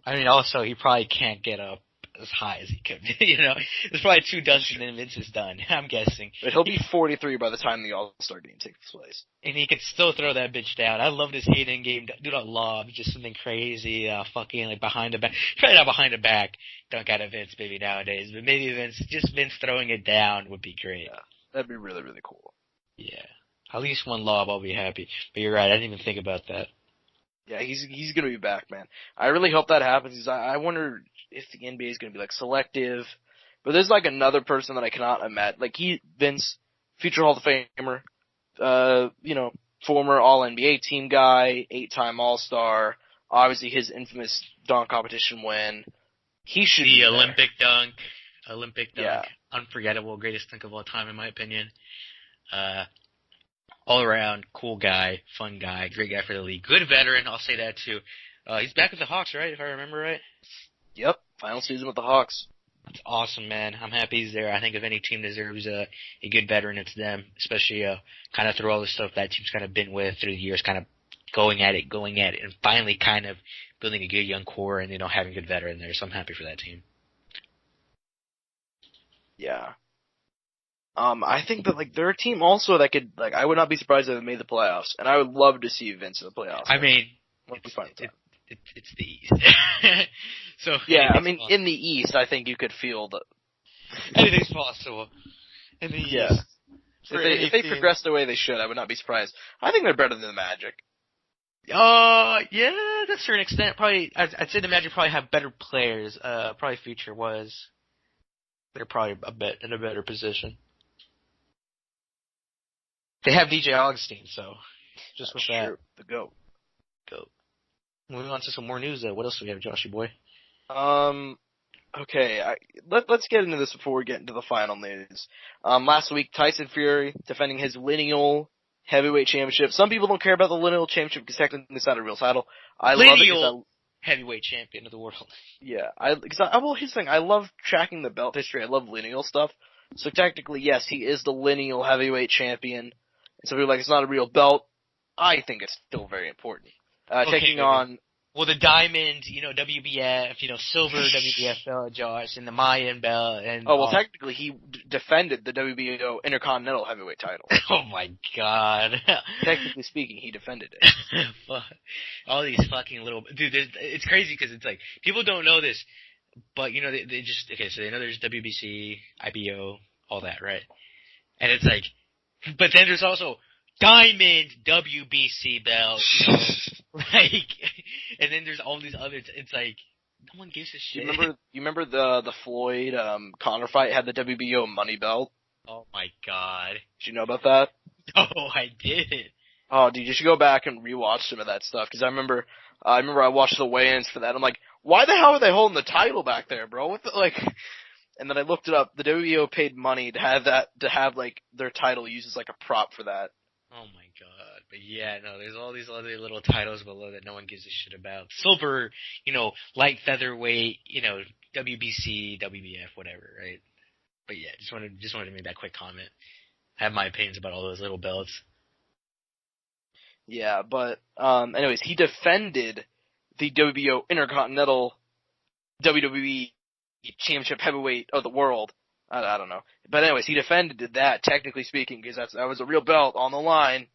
Speaker 3: I mean, also, he probably can't get up as high as he could. There's probably 2 dunks and then Vince is done, I'm guessing.
Speaker 2: But he'll be 43 by the time the All-Star game takes place.
Speaker 3: And he could still throw that bitch down. I loved his hidden game. Do not lob, just something crazy, fucking like behind the back. Probably not behind the back. Dunk out of Vince maybe nowadays, but maybe Vince throwing it down would be great.
Speaker 2: Yeah, that'd be really, really cool.
Speaker 3: Yeah. At least one lob, I'll be happy. But you're right, I didn't even think about that.
Speaker 2: Yeah, he's gonna be back, man. I really hope that happens, because I wonder if the NBA is gonna be, like, selective. But there's, like, another person that I cannot imagine. Like, Vince, future Hall of Famer, former All-NBA team guy, 8-time All-Star, obviously his infamous dunk competition win. He should be
Speaker 3: the
Speaker 2: there.
Speaker 3: Olympic dunk,
Speaker 2: yeah.
Speaker 3: Unforgettable, greatest dunk of all time in my opinion. All around, cool guy, fun guy, great guy for the league. Good veteran, I'll say that too. He's back with the Hawks, right, if I remember right?
Speaker 2: Yep, final season with the Hawks.
Speaker 3: That's awesome, man. I'm happy he's there. I think if any team deserves a good veteran, it's them. Especially kind of through all the stuff that team's kind of been with through the years, kind of going at it, and finally kind of building a good young core and, having a good veteran there. So I'm happy for that team.
Speaker 2: Yeah. I think that, like, they're a team also that could, like, I would not be surprised if they made the playoffs, and I would love to see Vince in the playoffs.
Speaker 3: I mean, it's the East. So
Speaker 2: yeah, I mean, in the East, I think you could feel that
Speaker 3: anything's possible. In the
Speaker 2: yeah.
Speaker 3: East.
Speaker 2: If they progress the way they should, I would not be surprised. I think they're better than the Magic.
Speaker 3: Yeah, to a certain extent. Probably, I'd say the Magic probably have better players. Probably future-wise, they're probably in a better position. They have DJ Augustine, so just with that.
Speaker 2: Sure, the GOAT.
Speaker 3: Moving on to some more news, what else do we have, Joshy boy?
Speaker 2: Okay, let's get into this before we get into the final news. Last week, Tyson Fury, defending his lineal Heavyweight Championship. Some people don't care about the Lineal Championship because technically it's not a real title. I
Speaker 3: Lineal
Speaker 2: love it
Speaker 3: heavyweight champion of the world.
Speaker 2: yeah, well, here's the thing. I love tracking the belt history. I love lineal stuff. So technically, yes, he is the lineal heavyweight champion. And so people are like, it's not a real belt. I think it's still very important. Taking on...
Speaker 3: Well, the diamond, WBF, silver WBF belt, Josh, and the Mayan belt, and...
Speaker 2: Oh, well, technically, he defended the WBO Intercontinental Heavyweight title.
Speaker 3: Oh my god.
Speaker 2: Technically speaking, he defended it.
Speaker 3: All these fucking little... Dude, it's crazy because it's like, people don't know this, but, they just... Okay, so they know there's WBC, IBO, all that, right? And it's like... But then there's also... Diamond WBC belt, and then there's all these others. It's like no one gives a shit.
Speaker 2: You remember the Floyd Conor fight had the WBO money belt?
Speaker 3: Oh my god!
Speaker 2: Did you know about that?
Speaker 3: Oh, I did.
Speaker 2: Oh, dude, you should go back and rewatch some of that stuff because I remember I watched the weigh-ins for that. I'm like, why the hell are they holding the title back there, bro? What the, like? And then I looked it up. The WBO paid money to have like their title used as like a prop for that.
Speaker 3: Oh my god. But yeah, no, there's all these other little titles below that no one gives a shit about. Silver, light featherweight, WBC, WBF, whatever, right? But yeah, just wanted to make that quick comment. I have my opinions about all those little belts.
Speaker 2: Yeah, but anyways, he defended the WBO Intercontinental WWE Championship Heavyweight of the World. I don't know. But anyways, he defended that, technically speaking, because that was a real belt on the line,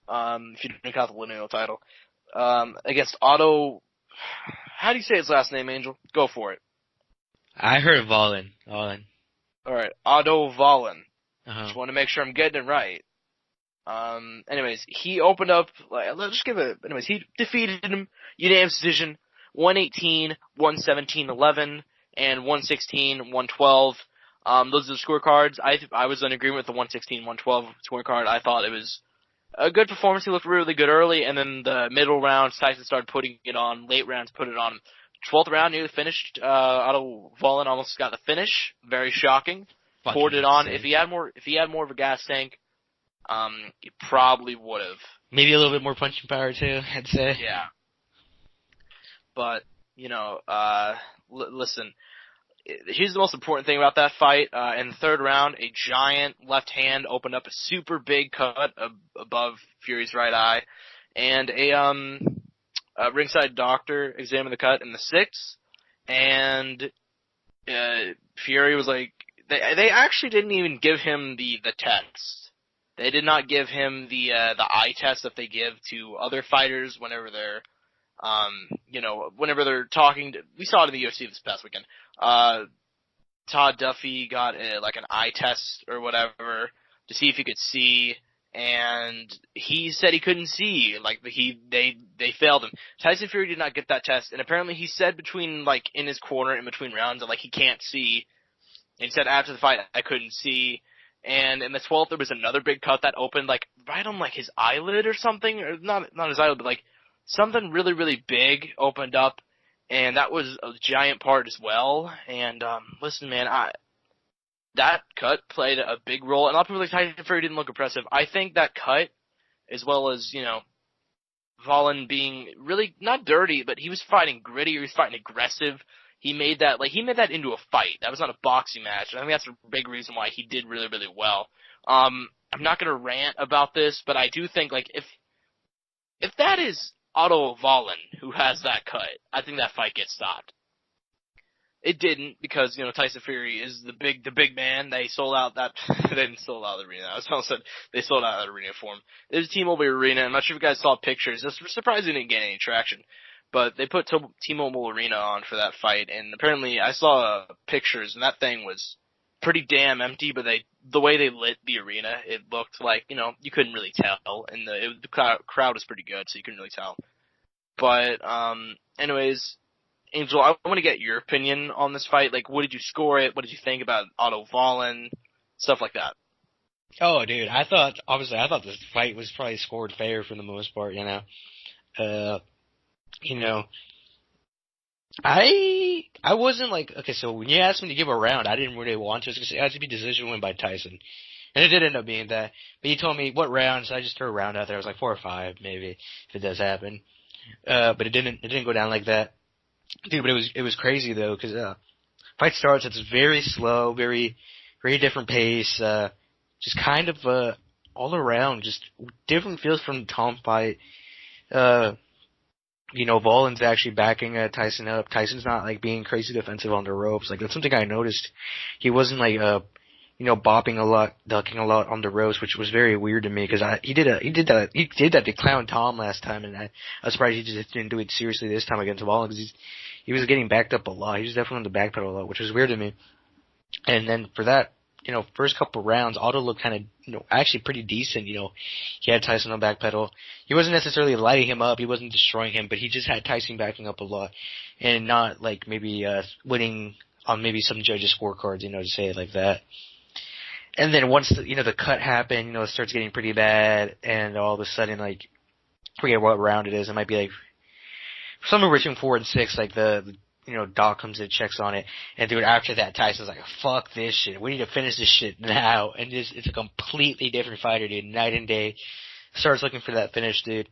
Speaker 2: if you didn't count the lineal title, against Otto, how do you say his last name, Angel? Go for it.
Speaker 3: I heard Volin.
Speaker 2: Alright, Otto Volin.
Speaker 3: Uh-huh.
Speaker 2: Just want to make sure I'm getting it right. Anyways, he opened up, anyways, he defeated him, unanimous decision, 118, 117, 11, and 116, 112. Those are the scorecards. I was in agreement with the 116, 112 scorecard. I thought it was a good performance. He looked really good early, and then the middle rounds, Tyson started putting it on. Late rounds put it on. 12th round, nearly finished. Otto Volin almost got the finish. Very shocking. Poured it on. If he had more of a gas tank, he probably would have.
Speaker 3: Maybe a little bit more punching power too, I'd say.
Speaker 2: Yeah. But listen. Here's the most important thing about that fight. In the third round, a giant left hand opened up a super big cut above Fury's right eye, and a ringside doctor examined the cut in the sixth, and Fury was like, they actually didn't even give him the test. They did not give him the eye test that they give to other fighters whenever they're whenever they're talking. We saw it in the UFC this past weekend. Todd Duffy got an eye test or whatever to see if he could see, and he said he couldn't see. They failed him. Tyson Fury did not get that test, and apparently he said in his corner in between rounds that he can't see. And he said after the fight, I couldn't see. And in the 12th, there was another big cut that opened right on his eyelid or something, or not his eyelid, but something really, really big opened up, and that was a giant part as well. And listen, man, that cut played a big role. And a lot of people Tyson Fury didn't look impressive. I think that cut, as well as Volin being really not dirty, but he was fighting gritty, or he was fighting aggressive. He made that into a fight. That was not a boxing match. And I think that's a big reason why he did really, really well. I'm not gonna rant about this, but I do think if that is Otto Volin who has that cut, I think that fight gets stopped. It didn't, because Tyson Fury is the big man. They sold out that. They didn't sell out the arena. I was almost said they sold out that arena for him. It was T-Mobile Arena. I'm not sure if you guys saw pictures. It's surprising it didn't get any traction, but they put T-Mobile Arena on for that fight, and apparently I saw pictures, and that thing was pretty damn empty. But the way they lit the arena, it looked like you couldn't really tell, and the crowd was pretty good, so you couldn't really tell. But anyways, Angel, I want to get your opinion on this fight. What did you score it? What did you think about Otto Volin? Stuff like that.
Speaker 3: Oh, dude, I thought this fight was probably scored fair for the most part. I wasn't okay. So when you asked me to give a round, I didn't really want to. I was gonna say it had to be decision win by Tyson, And it did end up being that. But he told me what rounds. I just threw a round out there. I was like 4 or 5, maybe, if it does happen. But it didn't go down like that. Dude, but it was crazy though, cause, fight starts, it's very slow, very different pace, just kind of, all around, just different feels from the Tom fight. Volin's actually backing, Tyson up. Tyson's not, like, being crazy defensive on the ropes. Like, that's something I noticed. He wasn't, like, bopping a lot, ducking a lot on the ropes, which was very weird to me, cause he did that to clown Tom last time, and I was surprised he just didn't do it seriously this time against Volin, cause he was getting backed up a lot. He was definitely on the back pedal a lot, which was weird to me. And then for that, first couple rounds, Otto looked kind of, actually pretty decent. He had Tyson on back pedal. He wasn't necessarily lighting him up. He wasn't destroying him, but he just had Tyson backing up a lot, and not like maybe winning on maybe some judges' scorecards. To say it like that. And then once the cut happened, it starts getting pretty bad, and all of a sudden, like, I forget what round it is. It might be like somewhere between 4 and 6, like the Doc comes in, checks on it, and dude, after that, Tyson's like, fuck this shit, we need to finish this shit now, and it's a completely different fighter, dude, night and day, starts looking for that finish, dude.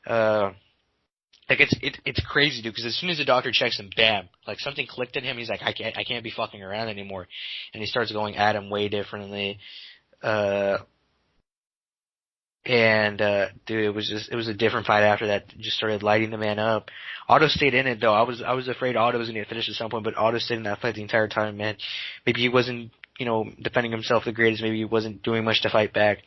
Speaker 3: Like, it's crazy, dude, because as soon as the doctor checks him, bam, like, something clicked in him, he's like, I can't be fucking around anymore, and he starts going at him way differently, dude, it was a different fight after that. Just started lighting the man up. Otto stayed in it though. I was afraid Otto was going to finish at some point, but Otto stayed in that fight the entire time, man. Maybe he wasn't, defending himself the greatest. Maybe he wasn't doing much to fight back.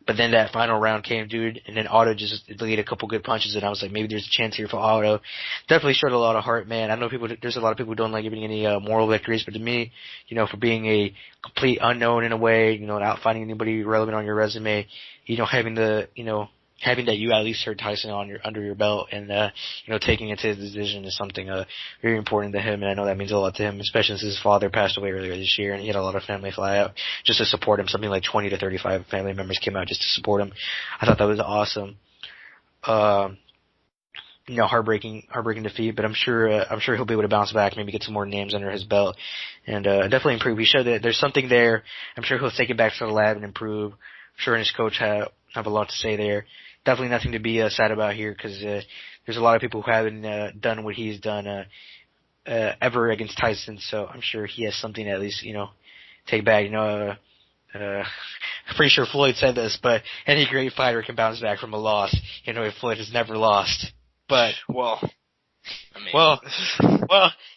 Speaker 3: But then that final round came, dude, and then Otto just laid a couple good punches, and I was like, maybe there's a chance here for Otto. Definitely showed a lot of heart, man. I know there's a lot of people who don't like giving any moral victories, but to me, for being a complete unknown in a way, not finding anybody relevant on your resume, having that you at least heard Tyson under your belt, and taking it to his decision is something very important to him, and I know that means a lot to him, especially since his father passed away earlier this year, and he had a lot of family fly out just to support him. Something like 20 to 35 family members came out just to support him. I thought that was awesome. Heartbreaking defeat, but I'm sure he'll be able to bounce back, maybe get some more names under his belt, and definitely improve. He showed that there's something there. I'm sure he'll take it back to the lab and improve. I'm sure his coach have a lot to say there. Definitely nothing to be sad about here, because there's a lot of people who haven't done what he's done ever against Tyson, so I'm sure he has something to at least take back. I'm pretty sure Floyd said this, but any great fighter can bounce back from a loss. Floyd has never lost. But
Speaker 2: well,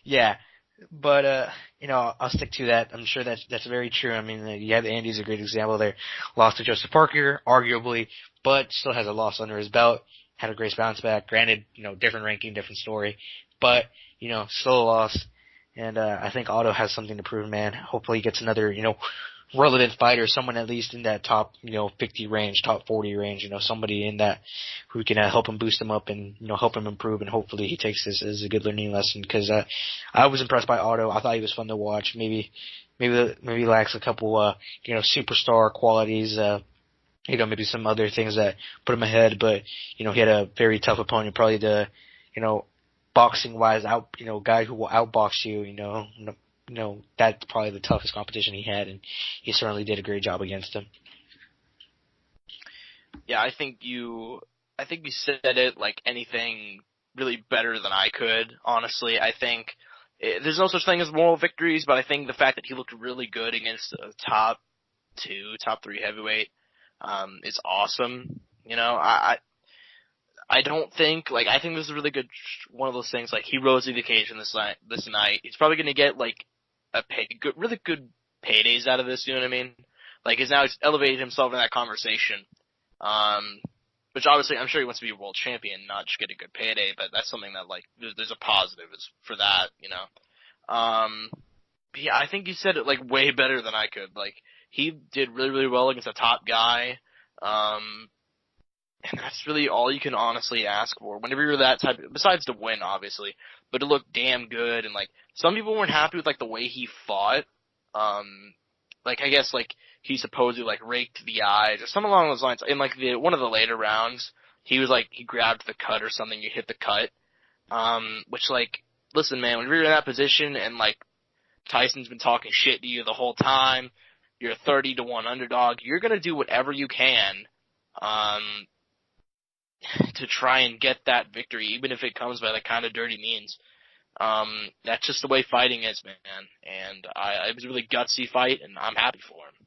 Speaker 3: yeah. But I'll stick to that. I'm sure that's very true. I mean, Andy's a great example there. Lost to Joseph Parker, arguably, but still has a loss under his belt. Had a great bounce back. Granted, different ranking, different story, but still a loss. And I think Otto has something to prove, man. Hopefully, he gets another relevant fighter, someone at least in that top 50 range, top 40 range. Somebody in that who can help him boost him up and help him improve. And hopefully, he takes this as a good learning lesson, because I was impressed by Otto. I thought he was fun to watch. Maybe lacks a couple superstar qualities. Maybe some other things that put him ahead, but, he had a very tough opponent, probably the, boxing wise guy who will outbox you, that's probably the toughest competition he had, and he certainly did a great job against him.
Speaker 2: Yeah, I think you said it like anything really better than I could, honestly. I think there's no such thing as moral victories, but I think the fact that he looked really good against a top 3 heavyweight, is awesome. I don't think, I think this is a really good, one of those things, he rose to the occasion this night. He's probably going to get, really good paydays out of this, you know what I mean? He's elevated himself in that conversation. Which obviously, I'm sure he wants to be a world champion, not just get a good payday, but that's something that, there's a positive for that, But yeah, I think he said it, way better than I could. He did really, really well against a top guy. And that's really all you can honestly ask for. Whenever you're that type, besides the win, obviously, but it looked damn good. And some people weren't happy with the way he fought. I guess he supposedly raked the eyes or something along those lines. In one of the later rounds, he was he grabbed the cut or something. You hit the cut. Which listen, man, when you're in that position and Tyson's been talking shit to you the whole time, You're a 30-1 underdog. You're gonna do whatever you can, to try and get that victory, even if it comes by the kind of dirty means. That's just the way fighting is, man. And it was a really gutsy fight, and I'm happy for him.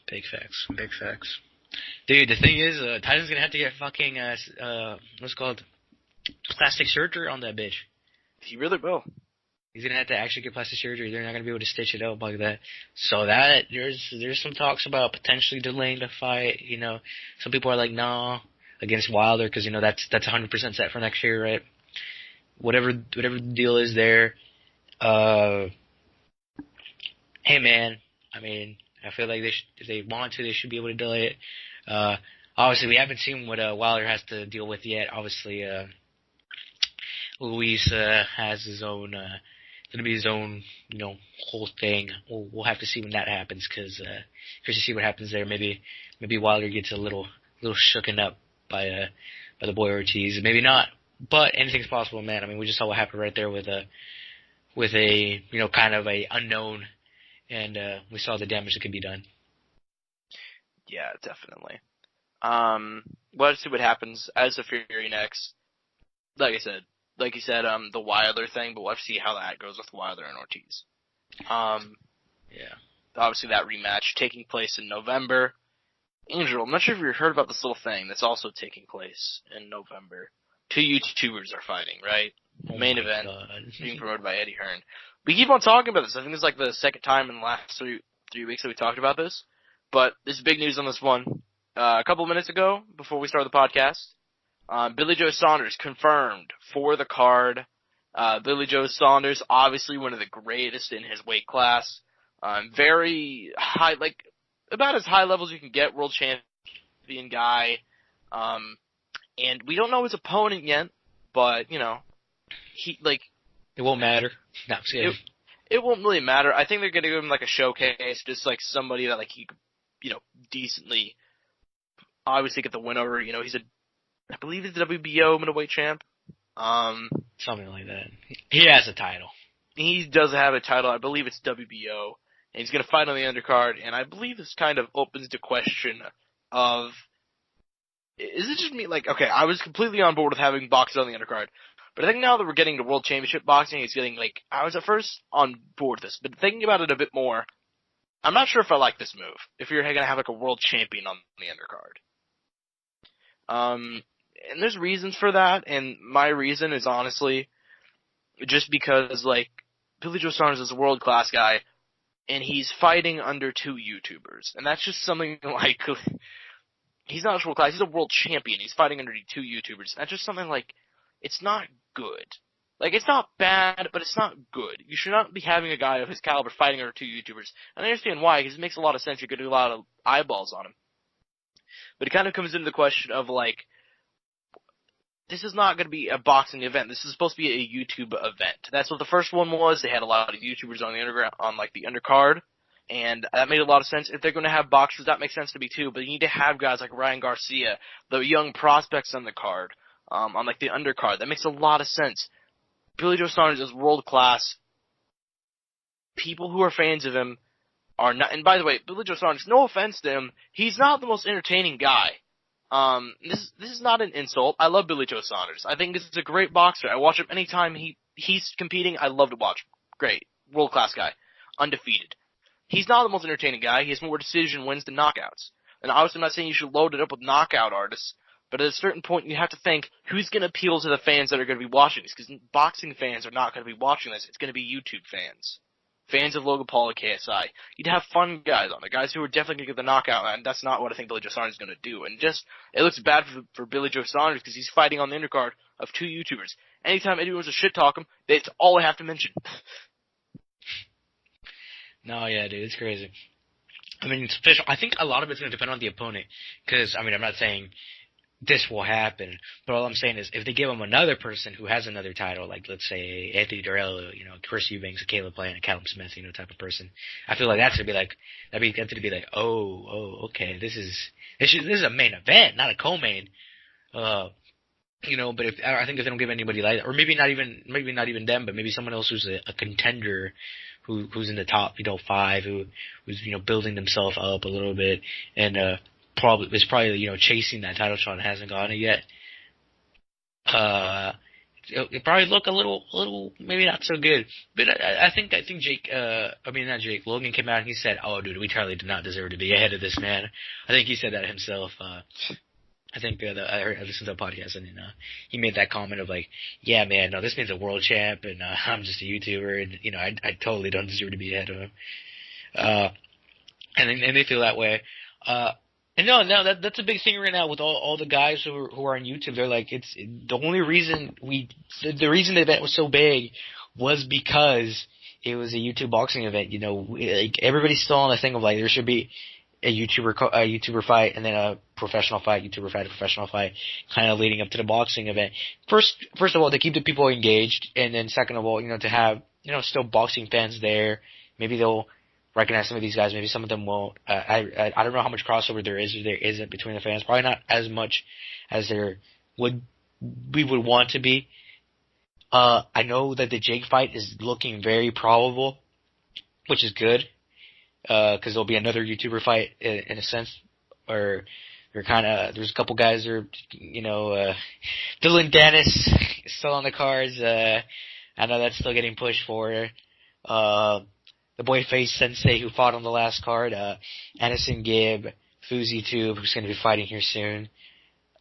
Speaker 3: Big facts. Big facts. Dude, the thing is, Tyson's gonna have to get fucking, what's it called? Plastic surgery on that bitch.
Speaker 2: He really will.
Speaker 3: He's gonna have to actually get plastic surgery. They're not gonna be able to stitch it up like that. So that, there's some talks about potentially delaying the fight, you know. Some people are like, no, against Wilder, cause, you know, that's 100% set for next year, right? Whatever the deal is there. Hey man, I mean, I feel like if they want to, they should be able to delay it. Obviously, we haven't seen what Wilder has to deal with yet. Obviously, Luis has his own, going to be his own, you know, whole thing. We'll have to see when that happens, because to see what happens there. Maybe Wilder gets a little shooken up by the boy Ortiz. Maybe not, but anything's possible, man. I mean, we just saw what happened right there with a you know, kind of a unknown. And we saw the damage that could be done.
Speaker 2: Yeah, definitely. Let's see what happens as a Fury next. Like you said, the Wilder thing, but we'll have to see how that goes with Wilder and Ortiz.
Speaker 3: Yeah.
Speaker 2: Obviously, that rematch taking place in November. Angel, I'm not sure if you heard about this little thing that's also taking place in November. 2 YouTubers are fighting, right? Main event, being promoted by Eddie Hearn. We keep on talking about this. I think this is like the second time in the last three weeks that we talked about this. But there's big news on this one. A couple of minutes ago, before we started the podcast, Billy Joe Saunders confirmed for the card. Billy Joe Saunders, obviously one of the greatest in his weight class. Very high, like, about as high level as you can get, world champion guy. And we don't know his opponent yet, but, you know,
Speaker 3: it won't matter. No,
Speaker 2: it won't really matter. I think they're going to give him, like, a showcase, just, like, somebody that, like, he could, you know, decently, obviously get the win over. You know, I believe he's the WBO middleweight champ.
Speaker 3: Something like that. He has a title.
Speaker 2: He does have a title. I believe it's WBO. And he's going to fight on the undercard. And I believe this kind of opens the question of, is it just me? Like, okay, I was completely on board with having boxers on the undercard. But I think now that we're getting to World Championship boxing, it's getting, like, I was at first on board with this. But thinking about it a bit more, I'm not sure if I like this move. If you're going to have, like, a world champion on the undercard. And there's reasons for that. And my reason is honestly just because, like, Billy Joe Saunders is a world-class guy. And he's fighting under 2 YouTubers. And that's just something, like, he's not a world class, he's a world champion. He's fighting under 2 YouTubers. That's just something, like, it's not good. Like, it's not bad, but it's not good. You should not be having a guy of his caliber fighting under 2 YouTubers. And I understand why, because it makes a lot of sense. You're going to do a lot of eyeballs on him. But it kind of comes into the question of, like, this is not going to be a boxing event. This is supposed to be a YouTube event. That's what the first one was. They had a lot of YouTubers on the undercard, and that made a lot of sense. If they're going to have boxers, that makes sense to me too. But you need to have guys like Ryan Garcia, the young prospects on the card, on like the undercard. That makes a lot of sense. Billy Joe Saunders is world class. People who are fans of him are not. And by the way, Billy Joe Saunders, no offense to him, he's not the most entertaining guy. This is not an insult. I love Billy Joe Saunders. I think he's a great boxer. I watch him anytime he's competing. I love to watch him. Great. World-class guy. Undefeated. He's not the most entertaining guy. He has more decision wins than knockouts. And obviously I'm not saying you should load it up with knockout artists, but at a certain point you have to think, who's going to appeal to the fans that are going to be watching this? Because boxing fans are not going to be watching this. It's going to be YouTube fans. Fans of Logan Paul and KSI. You'd have fun guys on there, guys who are definitely going to get the knockout, and that's not what I think Billy Joe Saunders is going to do. And just, it looks bad for Billy Joe Saunders because he's fighting on the undercard of 2 YouTubers. Anytime anyone wants to shit talk him, that's all I have to mention.
Speaker 3: No, yeah, dude, it's crazy. I mean, it's official. I think a lot of it's going to depend on the opponent, because, I mean, I'm not saying this will happen, but all I'm saying is if they give him another person who has another title, like let's say Anthony Durrell, you know, Chris Eubanks, a Caleb Plant, a Callum Smith, you know, type of person, I feel like that's gonna be like oh, okay, this is a main event, not a co-main. But I think if they don't give anybody like that, or maybe not even them, but maybe someone else who's a contender, who's in the top, 5, who's building themselves up a little bit, and probably chasing that title shot and hasn't gotten it yet. It probably look a little maybe not so good. But I think Logan came out and he said, "Oh, dude, we totally did not deserve to be ahead of this man." I think he said that himself. I think I listened to a podcast and he made that comment of like, "Yeah, man, no, this man's a world champ and I'm just a YouTuber and I totally don't deserve to be ahead of him." And they feel that way. And that's a big thing right now with all the guys who are on YouTube. They're like, it's the only reason the reason the event was so big was because it was a YouTube boxing event. Like everybody's still on the thing of like there should be a YouTuber fight and then a professional fight, YouTuber fight, a professional fight, kind of leading up to the boxing event. First of all, to keep the people engaged, and then second of all, to have still boxing fans there. Maybe they'll recognize some of these guys. Maybe some of them won't. I don't know how much crossover there is or there isn't between the fans. Probably not as much as we would want to be. I know that the Jake fight is looking very probable, which is good, because there'll be another YouTuber fight in a sense, or there's a couple guys who are, Dylan Dennis is still on the cards. I know that's still getting pushed for. The boy face Sensei who fought on the last card, Anderson Gibb, Fuzi Tube, who's going to be fighting here soon.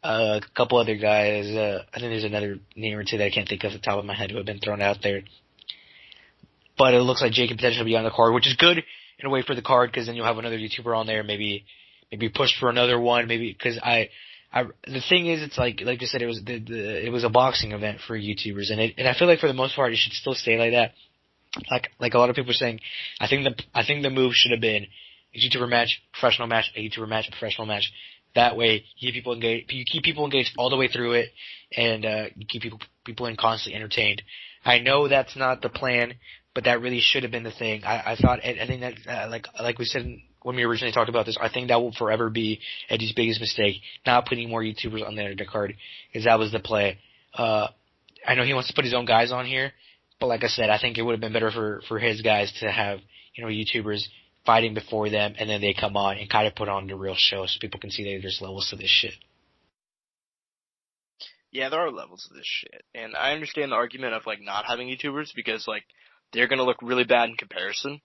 Speaker 3: A couple other guys. I think there's another name or two that I can't think of off the top of my head who have been thrown out there. But it looks like Jake can potentially be on the card, which is good in a way for the card, because then you'll have another YouTuber on there, maybe push for another one, maybe, because the thing is, it's like I said, it was a boxing event for YouTubers, and I feel like for the most part it should still stay like that. Like a lot of people are saying, I think the move should have been a YouTuber match, professional match, a YouTuber match, a professional match. That way, you keep people engaged all the way through it, and you keep people constantly entertained. I know that's not the plan, but that really should have been the thing. I think that like we said when we originally talked about this, I think that will forever be Eddie's biggest mistake, not putting more YouTubers on the undercard, because that was the play. I know he wants to put his own guys on here. But like I said, I think it would have been better for his guys to have, YouTubers fighting before them, and then they come on and kind of put on the real show so people can see that there's levels to this shit.
Speaker 2: Yeah, there are levels to this shit. And I understand the argument of, like, not having YouTubers because, like, they're going to look really bad in comparison.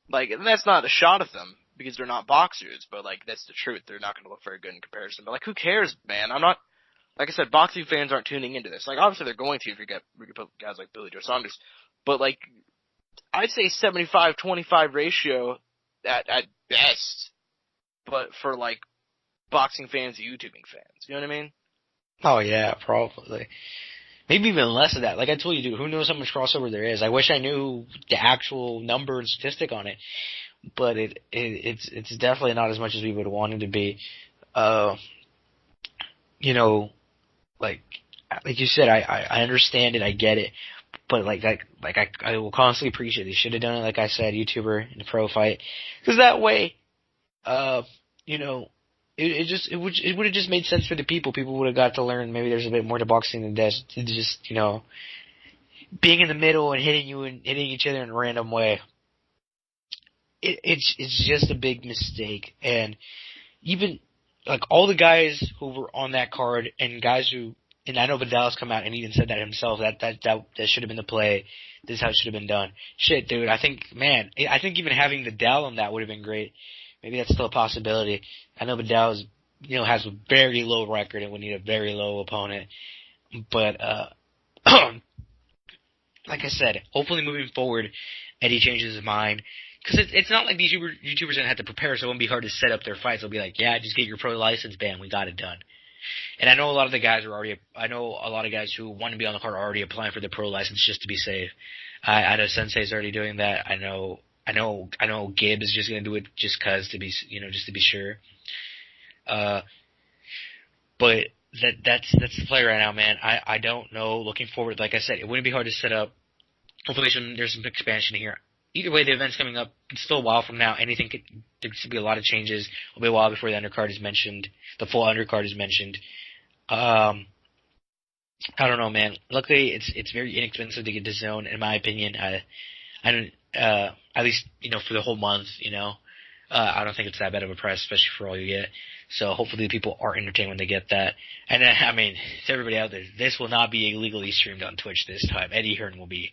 Speaker 2: Like, and that's not a shot at them because they're not boxers, but, like, that's the truth. They're not going to look very good in comparison. But, like, who cares, man? Like I said, boxing fans aren't tuning into this. Like, obviously they're going to if you put guys like Billy Joe Saunders. But, like, I'd say 75-25 ratio at best. But for, like, boxing fans, YouTubing fans. You know what I mean?
Speaker 3: Oh, yeah, probably. Maybe even less of that. Like I told you, dude, who knows how much crossover there is. I wish I knew the actual number and statistic on it. But it's definitely not as much as we would want it to be. Like you said, I understand it, I get it, but I will constantly preach it. They should have done it, like I said, YouTuber in the pro fight, because that way, it would have just made sense for the people. People would have got to learn maybe there's a bit more to boxing than just being in the middle and hitting each other in a random way. It's just a big mistake, and even. Like, all the guys who were on that card and I know Vidal's come out and even said that himself, that should have been the play. This is how it should have been done. Shit, dude, I think even having Vidal on that would have been great. Maybe that's still a possibility. I know Vidal has a very low record and would need a very low opponent. But, like I said, hopefully moving forward, Eddie changes his mind. Because it's not like these YouTubers are going to have to prepare, so it won't be hard to set up their fights. They'll be like, yeah, just get your pro license, bam, we got it done. And I know a lot of guys who want to be on the card are already applying for the pro license just to be safe. I know Sensei's already doing that. I know Gibb is just going to do it just cause to be sure. But that's the play right now, man. I don't know. Looking forward, like I said, it wouldn't be hard to set up. Hopefully there's some expansion here. Either way, the event's coming up. It's still a while from now. There could be a lot of changes. It'll be a while before the undercard is mentioned. The full undercard is mentioned. I don't know, man. Luckily, it's very inexpensive to get to Zone, in my opinion. I don't, at least, for the whole month, I don't think it's that bad of a price, especially for all you get. So hopefully people are entertained when they get that. And I mean, to everybody out there, this will not be illegally streamed on Twitch this time. Eddie Hearn will be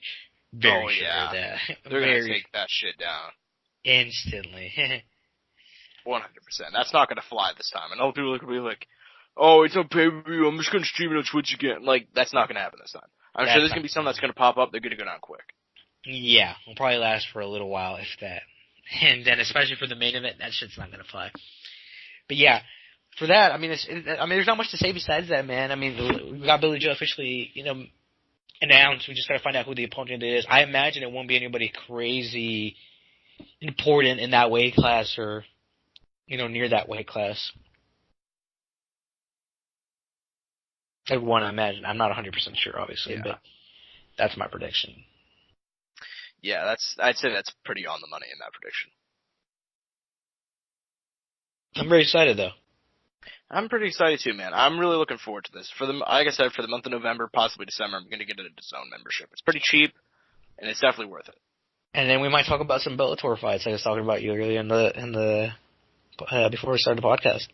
Speaker 3: very sure of that.
Speaker 4: They're going to take that shit down.
Speaker 3: Instantly.
Speaker 4: 100%. That's not going to fly this time. And all people are going to be like, oh, it's on pay-per-view, I'm just going to stream it on Twitch again. Like, that's not going to happen this time. I'm sure there's going to be something that's going to pop up. They're going to go down quick.
Speaker 3: Yeah, it'll probably last for a little while, if that. And then, especially for the main event, that shit's not going to fly. But yeah, for that, I mean, there's not much to say besides that, man. I mean, we got Billy Joe officially, announced. We just got to find out who the opponent is. I imagine it won't be anybody crazy important in that weight class or, near that weight class. Everyone, I imagine. I'm not 100% sure, obviously, but that's my prediction.
Speaker 4: Yeah, I'd say that's pretty on the money in that prediction.
Speaker 3: I'm very excited, though.
Speaker 4: I'm pretty excited too, man. I'm really looking forward to this. Like I said, for the month of November, possibly December, I'm going to get a DAZN membership. It's pretty cheap, and it's definitely worth it.
Speaker 3: And then we might talk about some Bellator fights I was talking about you earlier before we started the podcast.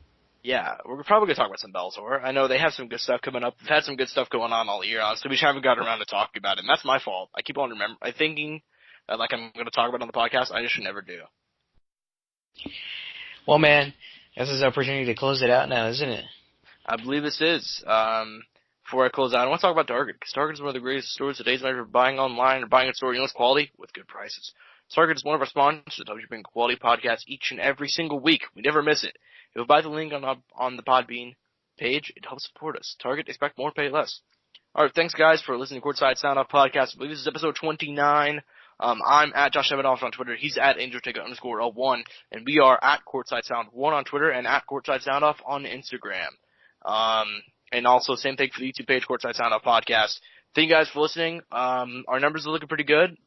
Speaker 3: Yeah,
Speaker 4: we're probably going to talk about some Bellator. I know they have some good stuff coming up. They've had some good stuff going on all year, honestly. We just haven't gotten around to talking about it, and that's my fault. I keep on thinking that, like, I'm going to talk about it on the podcast. I just never do.
Speaker 3: Well, man, this is our opportunity to close it out now, isn't it?
Speaker 4: I believe this is. Before I close out, I want to talk about Target, because Target is one of the greatest stores today's night for buying online or buying a store. It's quality with good prices. Target is one of our sponsors that helps you bring quality podcasts each and every single week. We never miss it. If you buy the link on the Podbean page, it helps support us. Target, expect more, pay less. All right, thanks, guys, for listening to Courtside Soundoff podcast. I believe this is episode 29. I'm at Josh Evanoff on Twitter. He's at AngelTaker_01. And we are at Courtside Sound 1 on Twitter and at Courtside Soundoff on Instagram. And also, same thing for the YouTube page, Courtside Soundoff podcast. Thank you guys for listening. Our numbers are looking pretty good.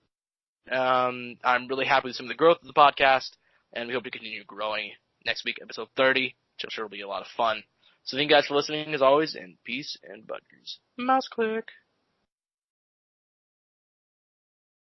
Speaker 4: I'm really happy with some of the growth of the podcast, and we hope to continue growing next week, episode 30, which I'm sure will be a lot of fun. So thank you guys for listening, as always, and peace and buggers. Mouse click.